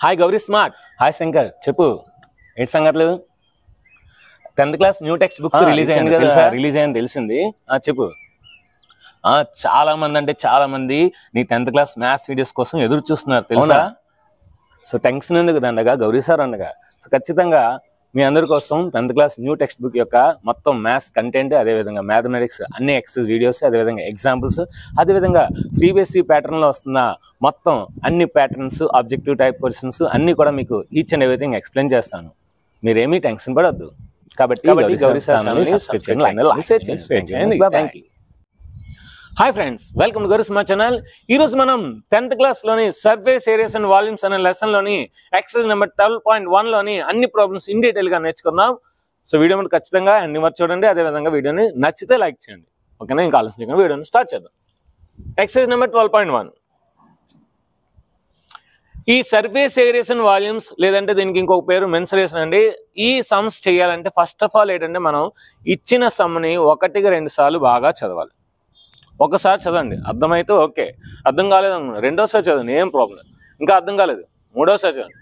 Hi Gauri smart. Hi Shankar, చెప్పు ఏంటి సంగతులు? 10th class new text books release అయింది కదా, రిలీజ్ అయింది తెలిసింది. చెప్పు. చాలా మంది అంటే చాలా మంది నీ 10th క్లాస్ మ్యాథ్స్ వీడియోస్ కోసం ఎదురు చూస్తున్నారు తెలుసా. సో టెన్షన్ ఎందుకు దండగా, గౌరీ సార్ అనగా. సో ఖచ్చితంగా మీ అందరి కోసం 10th class new text book యొక్క మొత్తం మ్యాథ్స్ కంటెంట్, అదేవిధంగా మ్యాథమెటిక్స్ అన్ని ఎక్సర్సైజ్ వీడియోస్, అదేవిధంగా ఎగ్జాంపుల్స్, అదేవిధంగా సిబిఎస్ఈ ప్యాటర్న్లో వస్తున్న మొత్తం అన్ని ప్యాటర్న్స్, ఆబ్జెక్టివ్ టైప్ క్వశ్చన్స్ అన్ని కూడా మీకు ఈచ్ అండ్ ఎవ్రీథింగ్ ఎక్స్ప్లెయిన్ చేస్తాను. మీరేమీ టెన్షన్ పడద్దు. కాబట్టి గౌరీ సార్ సబ్స్క్రైబ్ చేయండి. Hi friends, welcome to Gauri smart channel. ఈరోజు మనం 10th క్లాస్లోని సర్ఫేస్ ఏరియాస్ అండ్ వాల్యూమ్స్ అనే లెసన్లోని ఎక్సర్సైజ్ నెంబర్ 12.1లోని అన్ని ప్రాబ్లమ్స్ ఇన్ డీటెయిల్గా నేర్చుకుందాం. సో వీడియో మీరు ఖచ్చితంగా అన్ని వరకు చూడండి, అదేవిధంగా వీడియోని నచ్చితే లైక్ చేయండి. ఓకేనా? ఇంకా ఆలోచించకుండా వీడియోని స్టార్ట్ చేద్దాం. Exercise number 12.1. ఈ సర్ఫేస్ ఏరియాస్ అండ్ వాల్యూమ్స్, లేదంటే దీనికి ఇంకొక పేరు మెన్సురేషన్ అండి. ఈ సమ్స్ చేయాలంటే ఫస్ట్ ఆఫ్ ఆల్ ఏంటంటే మనం ఇచ్చిన సమ్ని 1-2 సార్లు బాగా చదవాలి. ఒకసారి చదవండి, అర్థమైతే ఓకే. అర్థం కాలేదు అనుకున్నా రెండోసారి చదవండి, ఏం ప్రాబ్లం. ఇంకా అర్థం కాలేదు మూడోసారి చదవండి.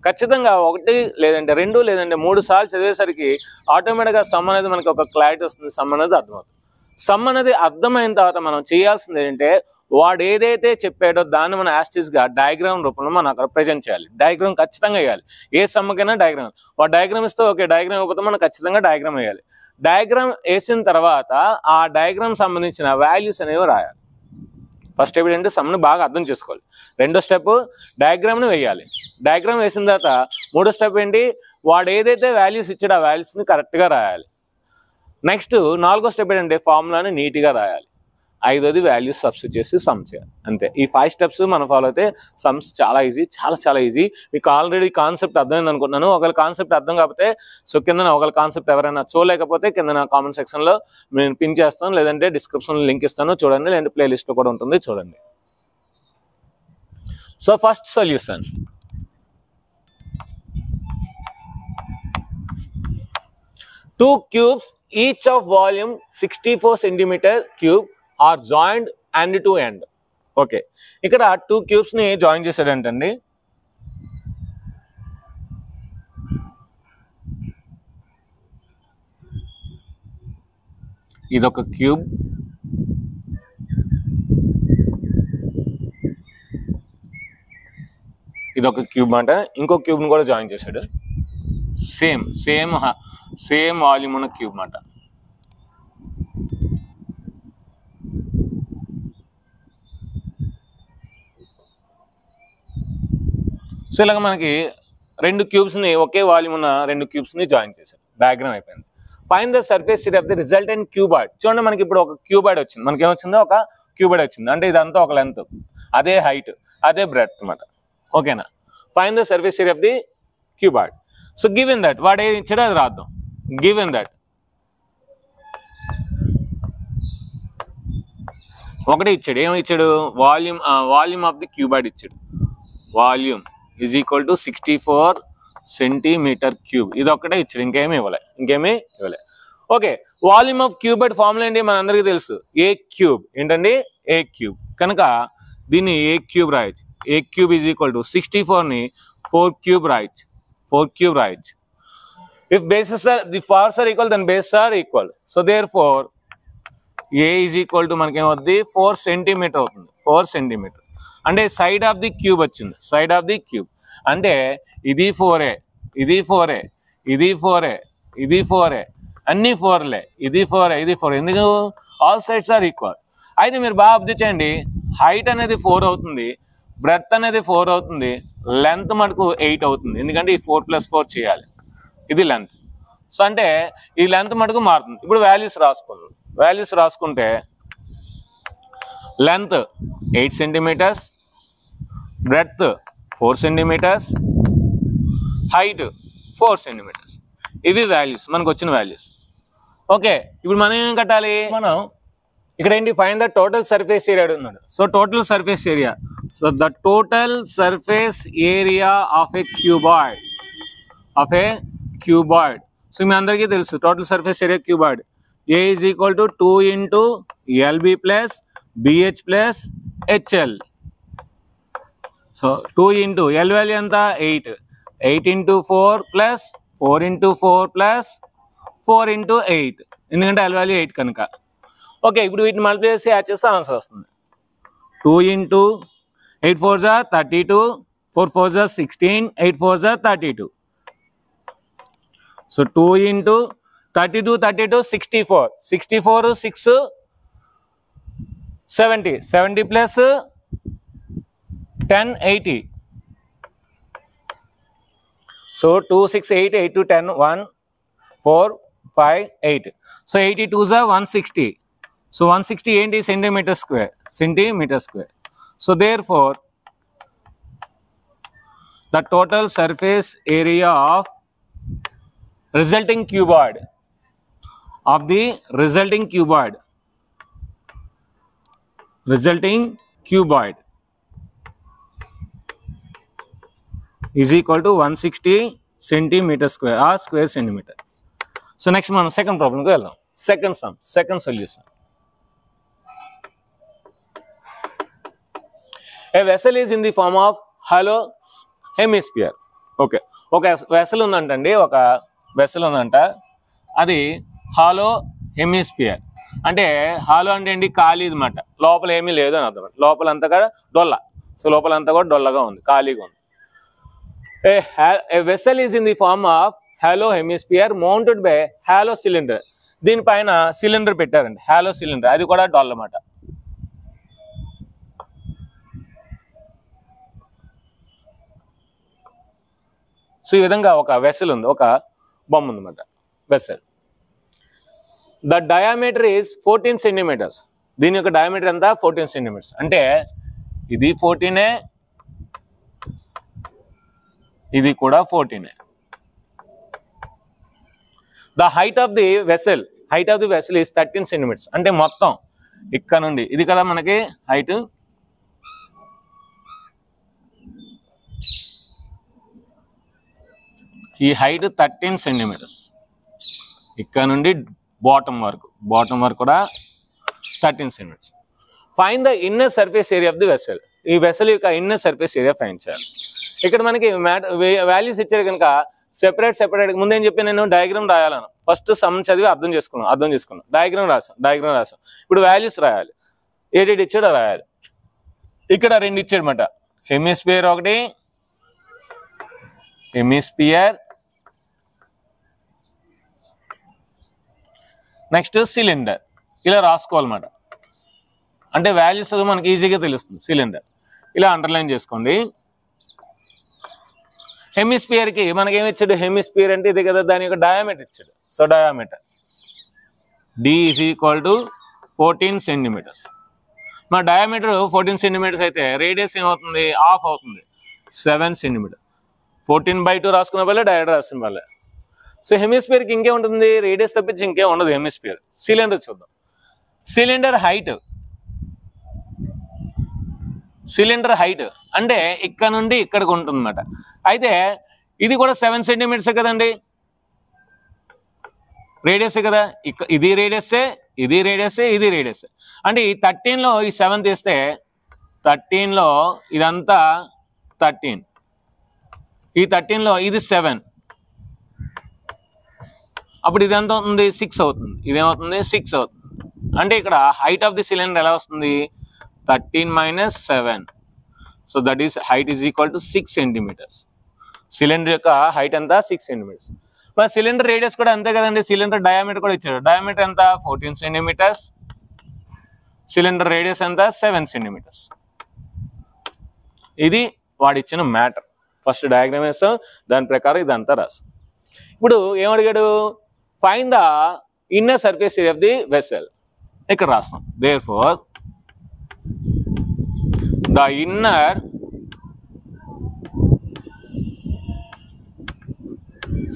ఖచ్చితంగా 1 లేదంటే 2 లేదంటే 3 సార్లు చదివేసరికి ఆటోమేటిక్గా సమ్ అనేది మనకి ఒక క్లారిటీ వస్తుంది, సమ్ అనేది అర్థమవుతుంది. సమ్ అనేది అర్థమైన తర్వాత మనం చేయాల్సింది ఏంటంటే వాడు ఏదైతే చెప్పాడో దాన్ని మనం యాస్టిస్గా డయాగ్రామ్ రూపంలో మనం అక్కడ ప్రజెంట్ చేయాలి. డయాగ్రామ్ ఖచ్చితంగా వేయాలి. ఏ సమ్మకైనా డయాగ్రామ్. వాడు డయాగ్రామ్ ఇస్తే ఓకే, డయాగ్రామ్ ఇవ్వకపోతే మనం ఖచ్చితంగా డయాగ్రామ్ వేయాలి. డయాగ్రామ్ వేసిన తర్వాత ఆ డయాగ్రామ్ సంబంధించిన వాల్యూస్ అనేవి రాయాలి. ఫస్ట్ స్టెప్ ఏంటంటే సమ్ని బాగా అర్థం చేసుకోవాలి. రెండో స్టెప్ డయాగ్రామ్ని వేయాలి. డయాగ్రామ్ వేసిన తర్వాత మూడో స్టెప్ ఏంటి, వాడు ఏదైతే వాల్యూస్ ఇచ్చాడో ఆ వాల్యూస్ని కరెక్ట్గా రాయాలి. నెక్స్ట్ 4వ స్టెప్ ఏంటంటే ఫార్ములాని నీట్గా రాయాలి. 5వది వాల్యూస్ సబ్స్టిట్యూట్ చేసి సమ్ చేయాలి. అంతే. ఈ 5 స్టెప్స్ మనం ఫాలో అయితే సమ్స్ చాలా ఈజీ, చాలా ఈజీ. మీకు ఆల్రెడీ కాన్సెప్ట్ అర్థమైంది అనుకుంటున్నాను. ఒకవేళ కాన్సెప్ట్ అర్థం కాకపోతే సో కింద ఒకవేళ కాన్సెప్ట్ ఎవరైనా చూడలేకపోతే కింద కామెంట్ సెక్షన్లో నేను పిన్ చేస్తాను, లేదంటే డిస్క్రిప్షన్లో లింక్ ఇస్తాను చూడండి, లేదంటే ప్లేలిస్ట్లో కూడా ఉంటుంది చూడండి. So first solution. Two cubes each of volume 64 centimeter cube are joined end to end. Okay, ఇక్కడ 2 cubes ని జాయిన్ చేశాడంటండి. ఇదొక క్యూబ్, ఇదొక క్యూబ్ అంట. ఇంకో క్యూబ్ ని కూడా జాయిన్ చేశాడు. సేమ్ వాల్యూమ్ ఉన్న క్యూబ్ మాట. సో ఇలాగ మనకి 2 క్యూబ్స్ని ఒకే వాల్యూమ్ ఉన్న 2 క్యూబ్స్ని జాయిన్ చేశారు. డయాగ్రామ్ అయిపోయింది. Find the surface area of the resultant cuboid. చూడండి, మనకి ఇప్పుడు ఒక క్యూబాయిడ్ వచ్చింది. మనకి ఏమొచ్చిందో ఒక క్యూబాయిడ్ వచ్చింది. అంటే ఇదంతా ఒక లెంత్, అదే హైట్, అదే బ్రెడ్త్ అన్నమాట. ఓకేనా? Find the surface area of the cuboid. So given that, వాడు ఏది ఇచ్చాడో అది రాద్దాం. గివెన్ దట్ ఒకటే ఇచ్చాడు. ఏమి ఇచ్చాడు? వాల్యూమ్ ఆఫ్ ది క్యూబాయిడ్ ఇచ్చాడు. Volume is equal to 64 centimeter cube. ఇది ఒక్కటే ఇచ్చాడు, ఇంకేమీ ఇవ్వలే. Okay, volume of cuboid formula ఏంటి మన అందరికీ తెలుసు, ఏ క్యూబ్. ఏంటండి? A cube. కనుక దీన్ని ఏ క్యూబ్ రాయొచ్చు. A cube is equal to 64ని 4 క్యూబ్ రాయొచ్చు. If bases are, the parts are equal, then bases are equal. So therefore A is equal to మనకి ఏమవుతుంది? 4 సెంటీమీటర్ అవుతుంది. 4 సెంటీమీటర్ అంటే సైడ్ ఆఫ్ ది క్యూబ్ వచ్చింది. Side of the cube అంటే ఇది 4A, ఇది 4A, ఇది 4A, ఇది 4A, అన్ని 4లే. ఇది 4A, ఇది 4. ఎందుకు? All sides are equal. అయితే మీరు బాగా అబ్జర్వ్ చేయండి, హైట్ అనేది 4 అవుతుంది, బ్రెడ్త్ అనేది 4 అవుతుంది, లెంత్ మటుకు 8 అవుతుంది. ఎందుకంటే ఈ 4 + 4 చేయాలి. ఇది లెంత్. సో అంటే ఈ లెంత్ మటుకు మారుతుంది. ఇప్పుడు వాల్యూస్ రాసుకుంటే length 8 centimetres, breadth 4 centimetres, height 4 centimetres. ఇవి వాల్యూస్, మనకు వచ్చిన వాల్యూస్. ఓకే, ఇప్పుడు మనం ఏం కట్టాలి? మనం ఇక్కడ ఏంటి? Find the total surface area అడుగుతున్నాడు. So total surface area. So the total surface area of a cuboid. So మీ అందరికీ తెలుసు total surface area cuboid. A is equal to 2 into LB plus BH plus HL. So 2 into L value ఎంత 8, 8 into 4 plus 4 into 4 plus 4 into 8, ఎందుకంటే L value 8 కనుక. Okay, ఇప్పుడు వీటిని multiply చేసి add చేస్తే ఆన్సర్ వస్తుంది. 2 ఇంటూ 8 4 జా 32, 4 4 జా 16, 8 4 జా 32. So 2 into 32 32 64, 64 6 70, 70 plus 10 80. So 2 6 8 8 2 10 1 4 5 8. So 82 జా 160. సో 160 ఏంటి centimetre square, centimetre square. So therefore the total surface area of resulting cuboid is equal to 160 centimeter square or square centimeter. So next మనం second problem కి వెళ్దాం. Second solution. A vessel is in the form of hollow hemisphere. Okay, ఒక vessel ఉందంటండి, ఒక vessel ఉందంట, అది hollow hemisphere. అంటే hollow అంటే ఏంటి, ఖాళీ అనమాట, లోపల ఏమీ లేదు అని అర్థం. లోపలంతా కూడా డొల్ల, సో లోపలంతా కూడా డొల్లగా ఉంది, ఖాళీగా ఉంది. A vessel is in the form of hollow hemisphere mounted by hollow cylinder. దీనిపైన సిలిండర్ పెట్టారండి, హాలో సిలిండర్, అది కూడా డొల్ల అన్నమాట. సో ఈ విధంగా ఒక వెసల్ ఉంది, ఒక బొమ్మ ఉందన్నమాట, vessel. The diameter is 14 centimetres. దీని యొక్క డయామీటర్ ఎంత 14 సెంటీమీటర్స్. అంటే ఇది 14, ఇది కూడా 14. The height of the vessel is 13 centimetres. అంటే మొత్తం ఇక్కడ నుండి ఇది కదా మనకి హైట్, ఈ హైట్ 13 సెంటీమీటర్స్. ఇక్కడ నుండి బాటమ్ వరకు కూడా 13 centimetres. Find the inner surface area of the vessel. ఈ వెసల్ యొక్క ఇన్నర్ సర్ఫేస్ ఏరియా ఫైండ్ చేయాలి. ఇక్కడ మనకి వాల్యూస్ ఇచ్చారు కనుక సెపరేట్ ముందు ఏం చెప్పి నేను డయాగ్రామ్ రాయాలను. ఫస్ట్ సమ్ చదివి అర్థం చేసుకున్నాను, డయాగ్రామ్ రాసాం. ఇప్పుడు వాల్యూస్ రాయాలి, ఏడేటి ఇచ్చాడో రాయాలి. ఇక్కడ 2 ఇచ్చాడు అనమాట, హెమిస్పియర్ ఒకటి, హెమిస్పియర్, నెక్స్ట్ సిలిండర్. ఇలా రాసుకోవాలన్నమాట. అంటే వాల్యూస్ మనకి ఈజీగా తెలుస్తుంది. సిలిండర్ ఇలా అండర్లైన్ చేసుకోండి. హెమిస్పియర్కి మనకి ఏమి ఇచ్చాడు, హెమిస్పియర్ అంటే ఇది కదా, దాని యొక్క డయామీటర్ ఇచ్చాడు. So diameter D is equal to 14 centimetres. మన డయామీటర్ 14 సెంటీమీటర్స్ అయితే రేడియస్ ఏమవుతుంది, హాఫ్ అవుతుంది, 7 సెంటీమీటర్. 14/2 రాసుకున్న వల్ల డయామీటర్ రాసిన వల్ల. సో హెమిస్పియర్కి ఇంకే ఉంటుంది, రేడియస్ తప్పించి ఇంకే ఉండదు హెమిస్పియర్. సిలిండర్ చూద్దాం. సిలిండర్ హైట్ అంటే ఇక్కడ నుండి ఇక్కడికి ఉంటుంది అన్నమాట. అయితే ఇది కూడా 7 సెంటీమీటర్సే కదండి, రేడియసే కదా. ఇది రేడియస్సే, ఇది రేడియస్సే. అంటే ఈ 13లో ఈ 7 తీస్తే 13లో ఇదంతా 13, ఈ 13లో ఇది 7, అప్పుడు ఇదంతా అవుతుంది 6 అవుతుంది, ఇదేమవుతుంది 6 అవుతుంది. అంటే ఇక్కడ హైట్ ఆఫ్ ది సిలిండర్ ఎలా వస్తుంది, 13 - 7. So that is height is equal to 6 centimetres. Cylinder యొక్క హైట్ ఎంత 6 సెంటీమీటర్స్. మరి సిలిండర్ రేడియస్ కూడా అంతే కదండి. సిలిండర్ డయామీటర్ కూడా ఇచ్చాడు. డయామీటర్ ఎంత 14 సెంటీమీటర్స్, సిలిండర్ రేడియస్ ఎంత 7 సెంటీమీటర్స్. ఇది వాడిచ్చిన మ్యాటర్. ఫస్ట్ డయాగ్రామ్ వేస్తాం, దాని ప్రకారం ఇదంతా రాస్తాం. ఇప్పుడు ఏమడిగాడు, find the inner surface area of the vessel. ఇక్కడ రాస్తాం. Therefore the inner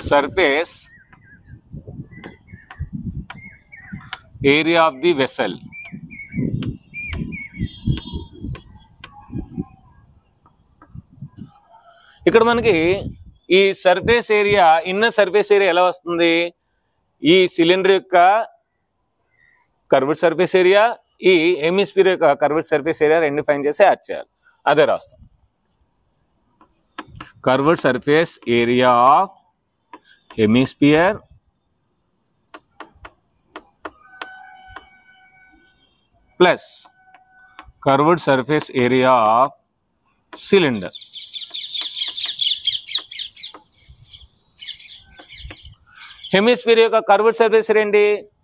surface area of the vessel ఇక్కడ మనకి ఈ surface area, inner surface area ఎలా వస్తుంది, ఈ సిలిండర్ యొక్క కర్వ్డ్ సర్ఫేస్ ఏరియా, ఈ హెమిస్పియర్ యొక్క కర్వ్డ్ సర్ఫేస్ ఏరియా రెండు ఫైండ్ చేసి యాడ్ చేయాలి. అదే రాస్తాం. curved surface area of hemisphere plus curved surface area of cylinder. Hemisphere యొక్క కర్వ్డ్ సర్ఫేస్ ఏంటి?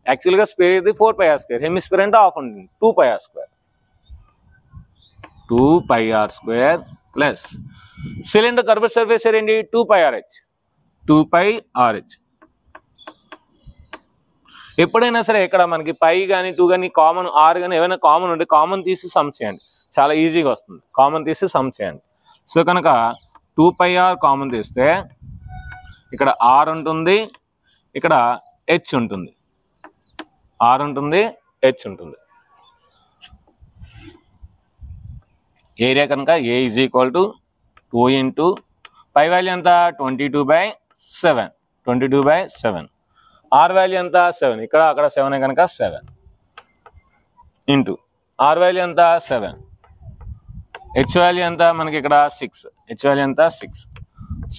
యాక్చువల్గా స్క్వేర్ ఇది 4πr², హెమిస్ఫియర్ అంటే హాఫ్ ఉంటుంది 2πr². 2πr² plus cylinder curved surface ఏంటి? 2πrh. 2πrh. ఎప్పుడైనా సరే ఇక్కడ మనకి పై కానీ 2 కానీ కామన్ ఆర్ కానీ ఏమైనా కామన్ ఉంటే కామన్ తీసి సమ్ చేయండి, చాలా ఈజీగా వస్తుంది. కామన్ తీసి సమ్ చేయండి. సో కనుక 2πr కామన్ తీస్తే ఇక్కడ ఆర్ ఉంటుంది, ఇక్కడ హెచ్ ఉంటుంది, ఆర్ ఉంటుంది, హెచ్ ఉంటుంది. ఏరియా కనుక A is equal to 2 into pi value ఎంత? 22/7. 22/7. ఆర్ వాల్యూ ఎంత? 7. ఇక్కడ అక్కడ 7 కనుక 7 ఇంటూ ఆర్ వాల్యూ ఎంత? 7. హెచ్ వాల్యూ ఎంత మనకి? ఇక్కడ 6. హెచ్ వాల్యూ ఎంత? 6.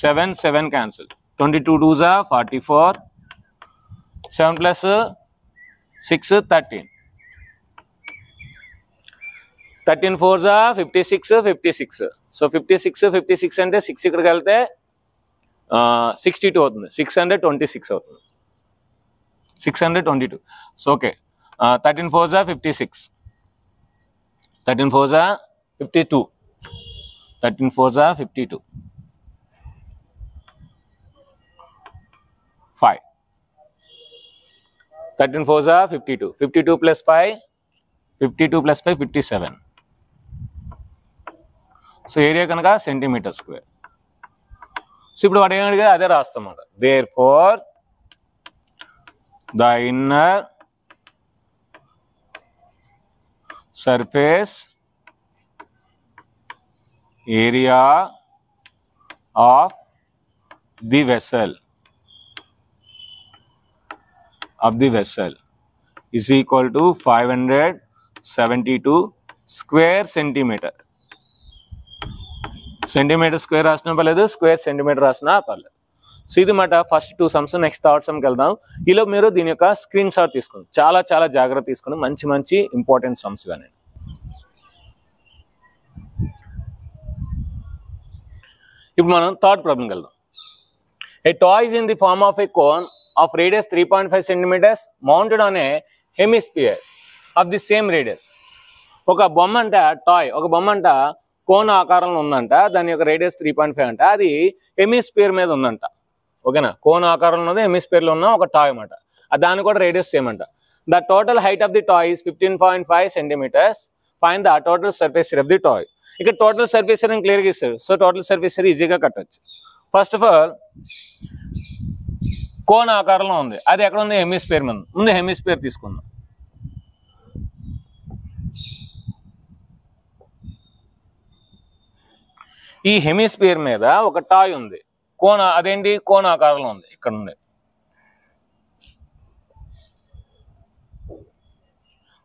7 7 cancel. 22 2s 44. 7 plus 6 13. 13 4s 56. 56. So 56 అంటే 6 ఇక్కడికి వెళ్తే 62 అవుతుంది. 626 అవుతుంది. 622. So okay. 13 4s 56. 13 4s 52. 13 4s 52. 5. 13 4s 52. 52 plus 5. 52 plus 5 57. So area కనుక సెంటీమీటర్ స్క్వేర్. సో ఇప్పుడు వాడు ఏమడిగా అదే రాస్తామాట. Therefore the inner surface area of the vessel is equal to 572 square centimeter. Centimeter square రాసినా పర్లేదు, స్క్వేర్ సెంటీమీటర్ రాసినా పర్లేదు. సో ఇది మాట ఫస్ట్ 2 సమ్స్. నెక్స్ట్ థర్డ్ సమ్కి వెళ్దాం. ఈలో మీరు దీని యొక్క స్క్రీన్ షాట్ తీసుకుని చాలా చాలా జాగ్రత్త తీసుకుని మంచి ఇంపార్టెంట్ సమ్స్ కానీ. ఇప్పుడు మనం థర్డ్ ప్రాబ్లంకి వెళ్దాం. A toy is in the form of a cone of radius 3.5 centimeters mounted on a hemisphere of the same radius. ఒక బొమ్మ అంట, టాయ్ ఒక బొమ్మ అంట కోన్ ఆకారంలో ఉందంట. దాని యొక్క రేడియస్ 3.5 అంట. అది హెమిస్పియర్ మీద ఉందంట. ఓకేనా? కోన్ ఆకారంలో ఉన్నది హెమిస్పియర్లో ఉన్న ఒక టాయ్ అన్నమాట. దాని కూడా రేడియస్ సేమ్ అంట. The total height of the toy is 15.5 centimeters. Find the total surface area of the toy. ఇక్కడ టోటల్ సర్ఫేస్ ఏరియా క్లియర్గా ఇస్తారు. సో టోటల్ సర్ఫేస్ ఏరియా ఈజీగా కట్టచ్చు. ఫస్ట్ ఆఫ్ ఆల్ కోన్ ఆకారంలో ఉంది, అది ఎక్కడ ఉంది? హెమిస్పియర్ మీద. ముందు హెమిస్పియర్ తీసుకుందాం. ఈ హెమిస్పియర్ మీద ఒక టాయ్ ఉంది, కోన్. అదేంటి? కోన్ ఆకారంలో ఉంది. ఇక్కడ ఉంది.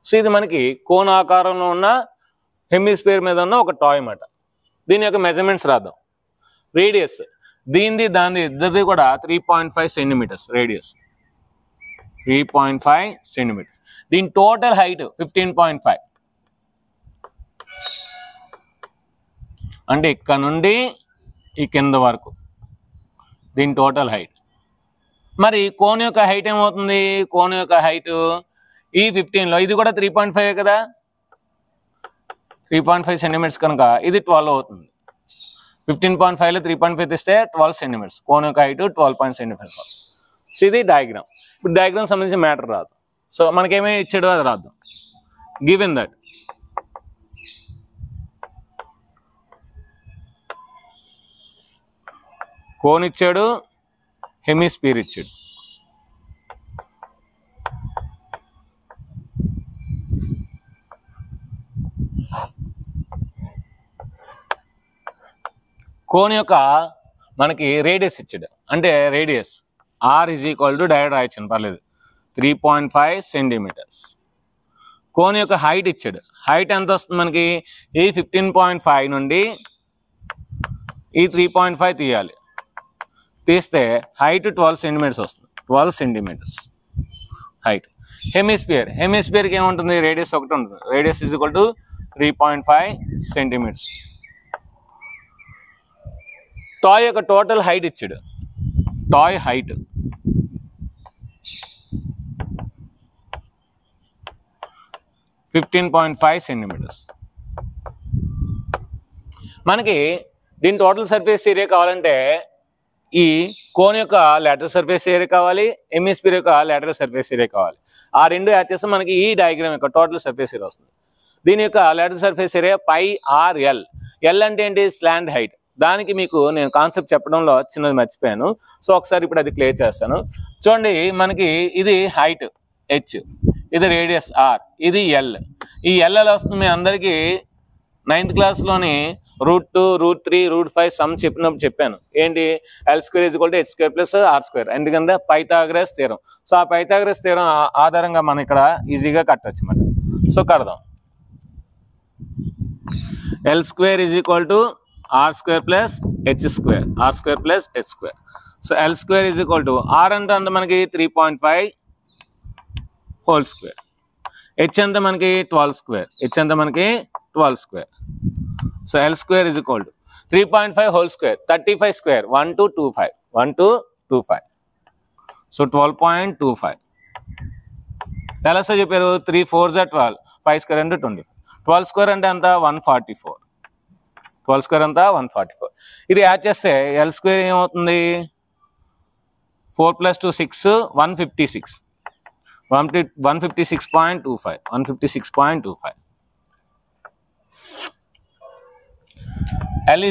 సో ఇది మనకి కోన్ ఆకారంలో ఉన్న హెమిస్పియర్ మీద ఉన్న ఒక టాయ్ అన్నమాట. దీని యొక్క మెజర్మెంట్స్ రాద్దాం. రేడియస్ దాని ఇద్దరిది కూడా 3.5 సెంటీమీటర్స్ రేడియస్. 3.5 సెంటీమీటర్స్. దీని టోటల్ హైట్ 15.5. అంటే ఇక్కడ నుండి ఈ కింద వరకు దీని టోటల్ హైట్. మరి కోన్ యొక్క హైట్ ఏమవుతుంది? కోన్ యొక్క హైట్ ఈ 15లో ఇది కూడా 3.5 కదా, 3.5 సెంటీమీటర్స్ కనుక ఇది 12 అవుతుంది. 15.5లో 3.5 తీస్తే 12 సెంటీమీటర్స్. కోన్ యొక్క హైట్ 12 సెంటీమీటర్స్. సో ఇది డయాగ్రామ్. ఇప్పుడు డయాగ్రామ్ సంబంధించి మ్యాటర్ రాదు. సో మనకేమీ ఇచ్చాడో అది రాద్దాం. గివెన్ దట్ కోన్ ఇచ్చాడు, హెమిస్పియర్ ఇచ్చాడు. కోన్ యొక్క మనకి రేడియస్ ఇచ్చాడు. అంటే radius R is equal to direct రాయొచ్చాను పర్లేదు, 3.5 సెంటీమీటర్స్. కోన్ యొక్క హైట్ ఇచ్చాడు. హైట్ ఎంత వస్తుంది మనకి? ఈ 15.5 నుండి ఈ 3.5 తీయాలి. తీస్తే హైట్ 12 సెంటీమీటర్స్ వస్తుంది. 12 సెంటీమీటర్స్ హైట్. హెమిస్పియర్కి ఏముంటుంది? రేడియస్ ఒకటి ఉంటుంది. Radius is equal to 3.5 centimetres. Toy యొక్క టోటల్ హైట్ ఇచ్చాడు. Toy height 15.5 centimetres. మనకి దీని టోటల్ సర్ఫేస్ ఏరియా కావాలంటే ఈ కోన్ యొక్క లాటరల్ సర్ఫేస్ ఏరియా కావాలి, హెమిస్పియర్ యొక్క లాటరల్ సర్ఫేస్ ఏరియా కావాలి. ఆ రెండు యాడ్ చేస్తే మనకి ఈ డయాగ్రామ్ యొక్క టోటల్ సర్ఫేస్ ఏరియా వస్తుంది. దీని యొక్క lateral surface area pi R L. L అంటే ఏంటి? Slant height. దానికి మీకు నేను కాన్సెప్ట్ చెప్పడంలో చిన్నది మర్చిపోయాను. సో ఒకసారి ఇప్పుడు అది క్లియర్ చేస్తాను. చూడండి, మనకి ఇది హైట్ హెచ్, ఇది రేడియస్ ఆర్, ఇది ఎల్. ఈ ఎల్ ఎలా వస్తుంది? మీ అందరికీ 9th క్లాస్లోని √2, √3, √5 సమ్ చెప్పినప్పుడు చెప్పాను. ఏంటి? L² = H² + R². ఎందుకంటే పైథాగరస్ థీరం. సో ఆ పైథాగరస్ థీరం ఆధారంగా మనం ఇక్కడ ఈజీగా కట్టచ్చు అన్నమాట. సో కడదాం. L² = R² + H², R² + H². So L² R అంటే అంత మనకి 3.5 హోల్ స్క్వేర్. హెచ్ ఎంత మనకి? 12². హెచ్ ఎంత మనకి? 12². So L² = 3.5 whole square, 35², 1 to 25, 1 to 25. So 12.25. ఎలా సార్ చెప్పారు? 3 4s are 12, 5² అంటే 25. 12² అంటే అంత 144. 12² అంతా 144. ఇది యాడ్ చేస్తే L² ఏమవుతుంది? 4 + 2 6, 156. 156.25. 156.25. L =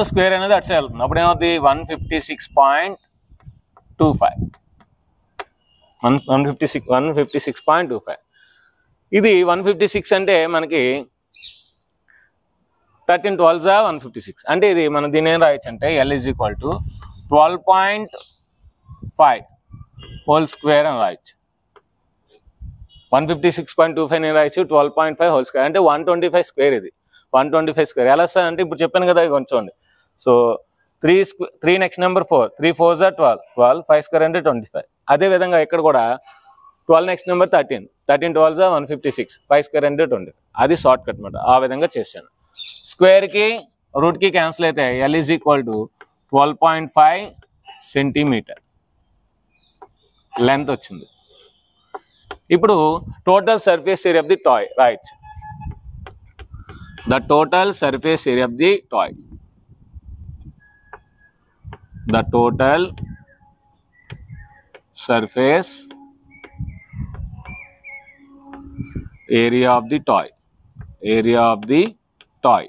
స్క్వేర్ అనేది అటు సైడ్ వెళ్తుంది. అప్పుడు ఏమవుతుంది? 156.25. 156.25. ఇది 156 అంటే మనకి 13 12s are 156. అంటే ఇది మనం దీని ఏం రాయొచ్చు అంటే L = 12.5 హోల్ స్క్వేర్ అని రాయొచ్చు. 156.25 నేను రాయొచ్చు, 12.5 హోల్ స్క్వేర్ అంటే 125². ఇది 125². ఎలా సార్ అంటే ఇప్పుడు చెప్పాను కదా, ఇది కొంచెం. So 3 next number 4, 3 4s are 12, 12, 5² అంటే 25. అదేవిధంగా ఇక్కడ కూడా 12 నెక్స్ట్ నెంబర్ 13, 13 12s are 156, 5² అంటే 20. అది షార్ట్ కట్ అనమాట. ఆ విధంగా చేశాను. స్క్వేర్కి రూట్కి క్యాన్సిల్ అయితే L = 12.5 సెంటీమీటర్ లెంత్ వచ్చింది. ఇప్పుడు total surface area of the toy రాయొచ్చు. The total surface area of the toy. The total surface area of the toy. Area of the toy.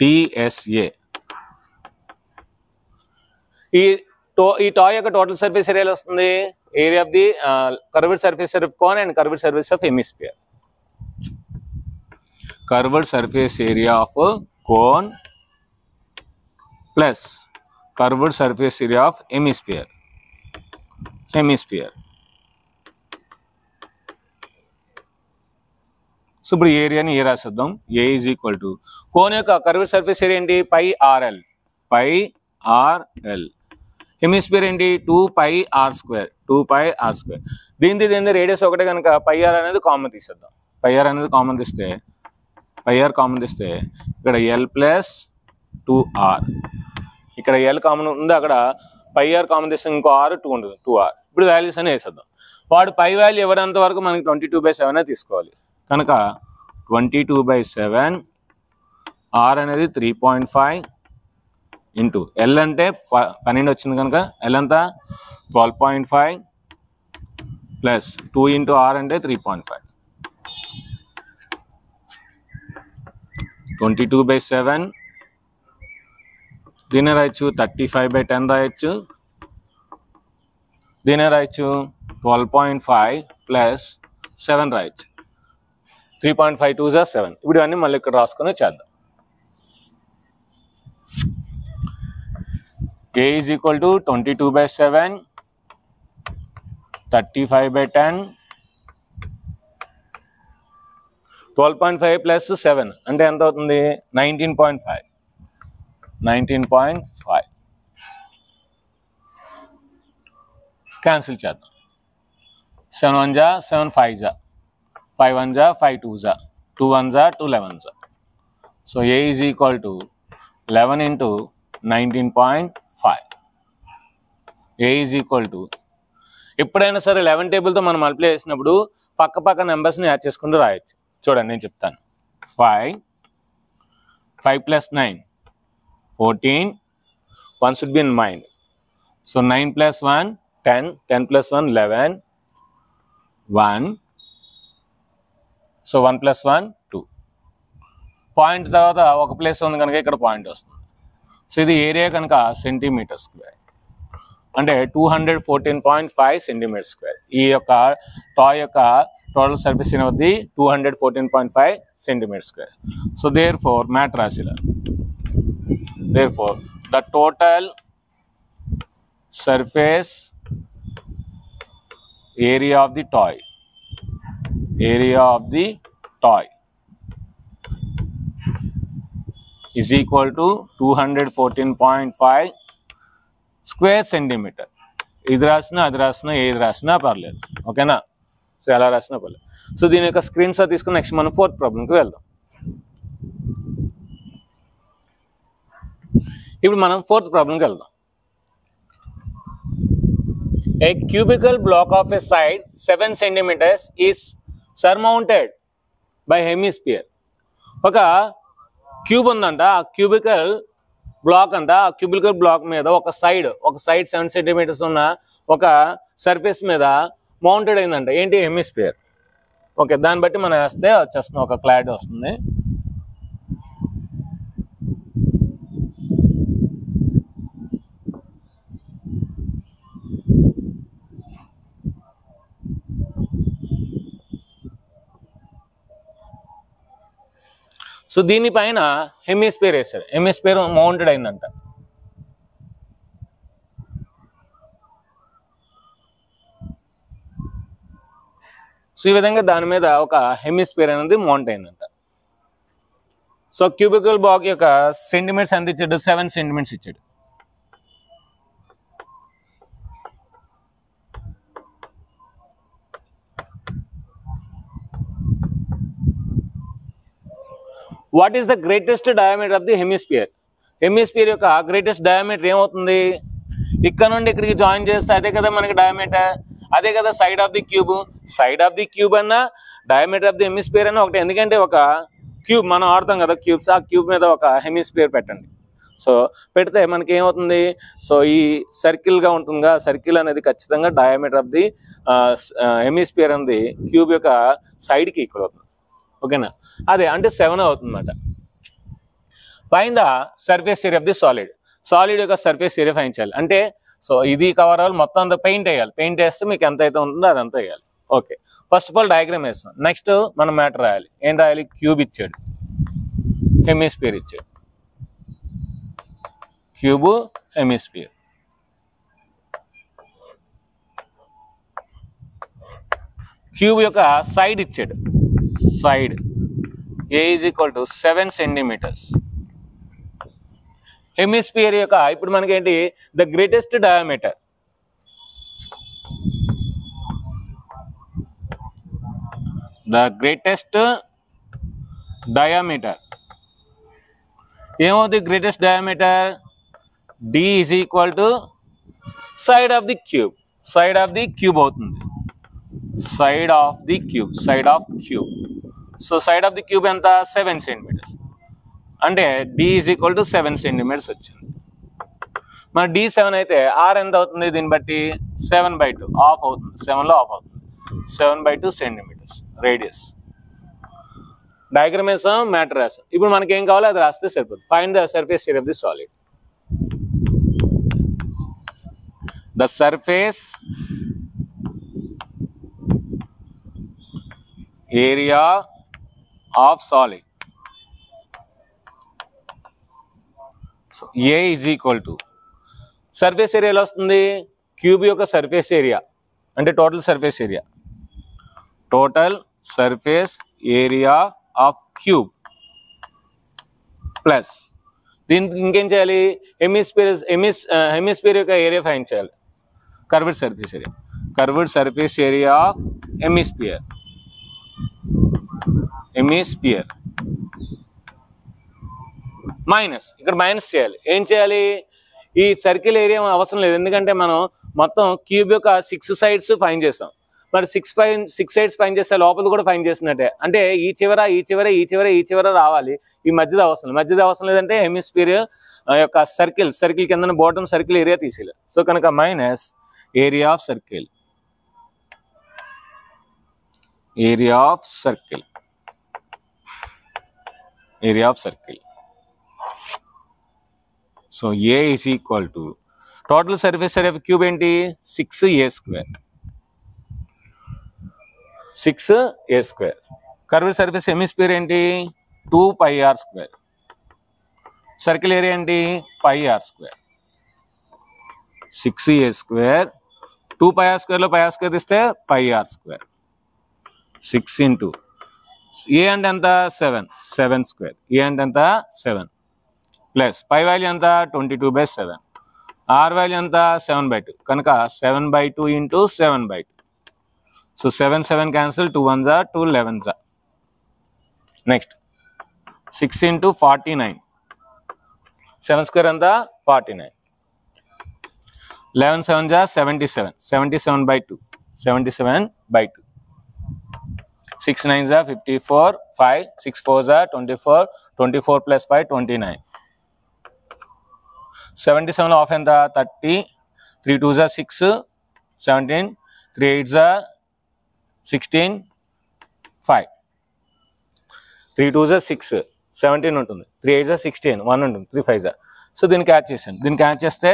TSA. ఈ toy యొక్క టోటల్ సర్ఫేస్ ఏరియా వస్తుంది. Area of the curved surface of cone and curved surface of hemisphere. Curved surface area of cone plus curved surface area of hemisphere. So ఇప్పుడు ఏరియాని ఏ రాసేద్దాం. A = cone యొక్క curved surface area ఏంటి? πRL. Hemisphere ఏంటి? 2πr². 2πr². దీని radius ఒకటే కనుక πr అనేది common తీసేద్దాం. πr అనేది కామన్ తీస్తే ఇక్కడ L + 2r. ఇక్కడ L కామన్ ఉంది, అక్కడ πr కామన్ తీస్తే ఇంకో r 2 ఉంటుంది, 2r. ఇప్పుడు వాల్యూస్ అని వేసేద్దాం. వాడు పై వాల్యూ ఇవ్వడంత వరకు మనకి 22/7 తీసుకోవాలి కనుక 22/7. r అనేది 3.5 ఇంటూ L అంటే 12 వచ్చింది కనుక L అంతా 12.5 ప్లస్ 2 ఇంటూ r అంటే 3.5. 22/7 దీన్ని రాయొచ్చు. 35/10 రాయొచ్చు. దీన్ని రాయొచ్చు. 12.5 ప్లస్ 7 రాయొచ్చు. 3.5 2s are 7. ఇప్పుడు ఇవన్నీ మళ్ళీ ఇక్కడ రాసుకొని చేద్దాం. A = 22/7, 35/10, 12.5 ప్లస్ 7 అంటే ఎంత అవుతుంది 19.5. 19.5 క్యాన్సిల్ చేద్దాం. 7 1 జా 7 5 జా 5 1 జా 5 2 జా 2 1 జా 2 11 జా. So A is equal to 11 into 19.5. A is equal to ఎప్పుడైనా సరే 11 టేబుల్తో మనం మల్టిప్లై చేసినప్పుడు పక్క పక్క నెంబర్స్ని యాడ్ చేసుకుంటూ రాయొచ్చు. చూడండి నేను చెప్తాను. 5 plus 9 14. 1 should be in mind. So 9 plus 1 10. 10 plus 1 11. 1. So 1 plus 1 2. Point తర్వాత ఒక ప్లేస్ ఉంది కనుక ఇక్కడ పాయింట్ వస్తుంది. సో ఇది ఏరియా కనుక సెంటీమీటర్ స్క్వేర్ అంటే 214.5 సెంటీమీటర్ స్క్వేర్. ఈ యొక్క టాయ్ యొక్క టోటల్ సర్ఫేస్ ఏమవుతుంది 214.5 centimeter square. So therefore మ్యాట్ రాసిలా therefore the total surface area of the toy is equal to 214.5 square centimeter. ఇది రాసినా అది రాసినా ఏది రాసినా పర్లేదు. ఓకేనా? సో ఎలా రాసినా పర్లేదు. సో దీని యొక్క స్క్రీన్ షాట్ తీసుకుని నెక్స్ట్ మనం 4th ప్రాబ్లంకి వెళ్దాం. ఇప్పుడు మనం 4th ప్రాబ్లంకి వెళ్దాం. A cubical block of a side 7 centimeters is surmounted by hemisphere. ఒక క్యూబ్ ఉందంట, ఆ క్యూబికల్ బ్లాక్ అంట, ఆ క్యూబికల్ బ్లాక్ మీద ఒక సైడ్ 7 సెంటీమీటర్స్ ఉన్న ఒక సర్ఫేస్ మీద మౌంటెడ్ అయిందంట. ఏంటి? హెమిస్ఫియర్. ఓకే, దాన్ని బట్టి మనం వేస్తే వచ్చేస్తుంది, ఒక క్లారిటీ వస్తుంది. సో దీనిపైన హెమిస్ఫియర్ వేసాడు, హెమిస్ఫియర్ మౌంటెడ్ అయిందంట. సో ఈ విధంగా దాని మీద ఒక హెమిస్ఫియర్ అనేది మౌంట్ అయిందంట. సో క్యూబికల్ బ్లాక్ యొక్క సెంటీమీటర్స్ ఎంత ఇచ్చాడు? 7 సెంటీమీటర్స్ ఇచ్చాడు. What is the greatest diameter of the hemisphere? Hemisphere యొక్క గ్రేటెస్ట్ డయామీటర్ ఏమవుతుంది? ఇక్కడ నుండి ఇక్కడికి జాయిన్ చేస్తే అదే కదా మనకి డయామీటర్, అదే కదా side of the cube. Side of the cube అన్నా డయామీటర్ ఆఫ్ ది హెమిస్ఫియర్ అన్నా ఒకటి. ఎందుకంటే ఒక క్యూబ్ మనం ఆడతాం కదా క్యూబ్స్, ఆ క్యూబ్ మీద ఒక హెమిస్ఫియర్ పెట్టండి. సో పెడితే మనకి ఏమవుతుంది? సో ఈ సర్కిల్గా ఉంటుందిగా, సర్కిల్ అనేది ఖచ్చితంగా డయామీటర్ ఆఫ్ ది హెమిస్ఫియర్ అనేది క్యూబ్ యొక్క సైడ్కి ఈక్వల్ అవుతుంది. ఓకేనా? అదే అంటే 7 అవుతుంది అన్నమాట. Find the surface area of the solid. Solid యొక్క సర్ఫేస్ ఏరియా ఫైండ్ చేయాలి అంటే, సో ఇది కవర్ అవ్వాలి, మొత్తం అంతా పెయింట్ వేయాలి. పెయింట్ వేస్తే మీకు ఎంత అయితే ఉంటుందో అదంతా వేయాలి. Okay, first of all diagram వేస్తాం. నెక్స్ట్ మనం మ్యాటర్ రాయాలి. ఏం రాయాలి? క్యూబ్ ఇచ్చాడు, హెమిస్ఫియర్ ఇచ్చాడు, క్యూబ్ హెమిస్ఫియర్. క్యూబ్ యొక్క సైడ్ ఇచ్చాడు, side A is equal to 7 centimeters. Hemisphere యొక్క ఇప్పుడు మనకి ఏంటి? The greatest diameter. The greatest diameter ఏమవుతుంది? Greatest diameter D is equal to side of the cube. Side of the cube అవుతుంది. Side of the cube, side of cube. So side of the cube ఎంత? 7 centimetres. అంటే D is equal to 7 centimetres వచ్చింది. మన D 7 అయితే R ఎంత అవుతుంది? దీన్ని బట్టి 7/2 ఆఫ్ అవుతుంది. 7లో ఆఫ్ అవుతుంది. 7/2 సెంటీమీటర్స్ రేడియస్. డయాగ్రామ్ వేసాం, మ్యాటర్ రాసాం. ఇప్పుడు మనకి ఏం కావాలో అది రాస్తే సరిపోతుంది. Find the surface area of the solid. The surface area of solid. So A is equal to surface area ఎలా వస్తుంది? క్యూబ్ యొక్క సర్ఫేస్ ఏరియా అంటే total surface area. Total surface area of cube plus దీనికి ఇంకేం చేయాలి, hemisphere యొక్క area find చేయాలి, curved surface area of hemisphere minus, ఇక్కడ మైనస్ చేయాలి. ఏం చేయాలి, ఈ సర్కిల్ ఏరియా అవసరం లేదు, ఎందుకంటే మనం మొత్తం క్యూబ్ యొక్క 6 sides ఫైండ్ చేస్తాం. మరి 6 sides ఫైండ్ చేస్తే లోపల కూడా ఫైండ్ చేస్తున్నట్టే, అంటే ఈ చివర రావాలి, ఈ మధ్యలో అవసరం లేదంటే హెమిస్పియర్ యొక్క సర్కిల్ కింద బాటమ్ సర్కిల్ ఏరియా తీసేయాలి. సో కనుక minus area of circle so A is equal to total surface area of cube ఏంటి 6a square. Curved surface hemisphere ఏంటి 2πr². సర్కిల్ ఏరియా ఏంటి πr². 6a² 2πr² లో πr² తీస్తే πr². 6 into a అంటే ఎంత 7 a అంటే ఎంత 7 ప్లస్ పై వాల్యూ ఎంత 22/7, r వాల్యూ ఎంత 7/2, కనుక 7/2 into 7/2. So 7 cancel, 2 1s are 2 11s are. Next 6 into 49, 7² ఎంత 49, 11 7s are 77, 77/2, 6 9s are 54, 5 6 4s are 24, 24 plus 5 29, 77 of ఎంత 30, 3 2s are 6, 17, 3 8s are 16, 5, 3 2s are 6, 17 ఉంటుంది, 3 8s are 16, 1 ఉంటుంది, 3 5s are. So దీనికి add చేసాను, దీనికి add చేస్తే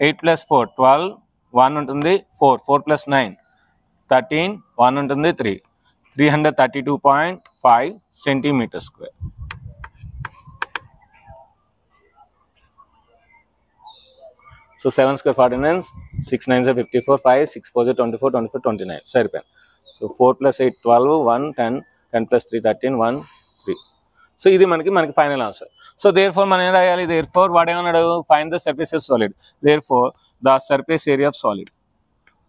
8 + 4 12, 1 ఉంటుంది, 4 + 9 13, 1 ఉంటుంది, 3 332.5 centimeters square. So 7 square 49, 6 9s are 54, 5 6 4s are 24, 24 29. సరిపోయింది. సో 4 + 8 12, 1 10, 10 + 3 13, 1 3. సో ఇది మనకి ఫైనల్ ఆన్సర్. సో therefore మనం ఏం రాయాలి, therefore వాడు ఏమన్నాడు, find the surface of solid. therefore the surface area of solid,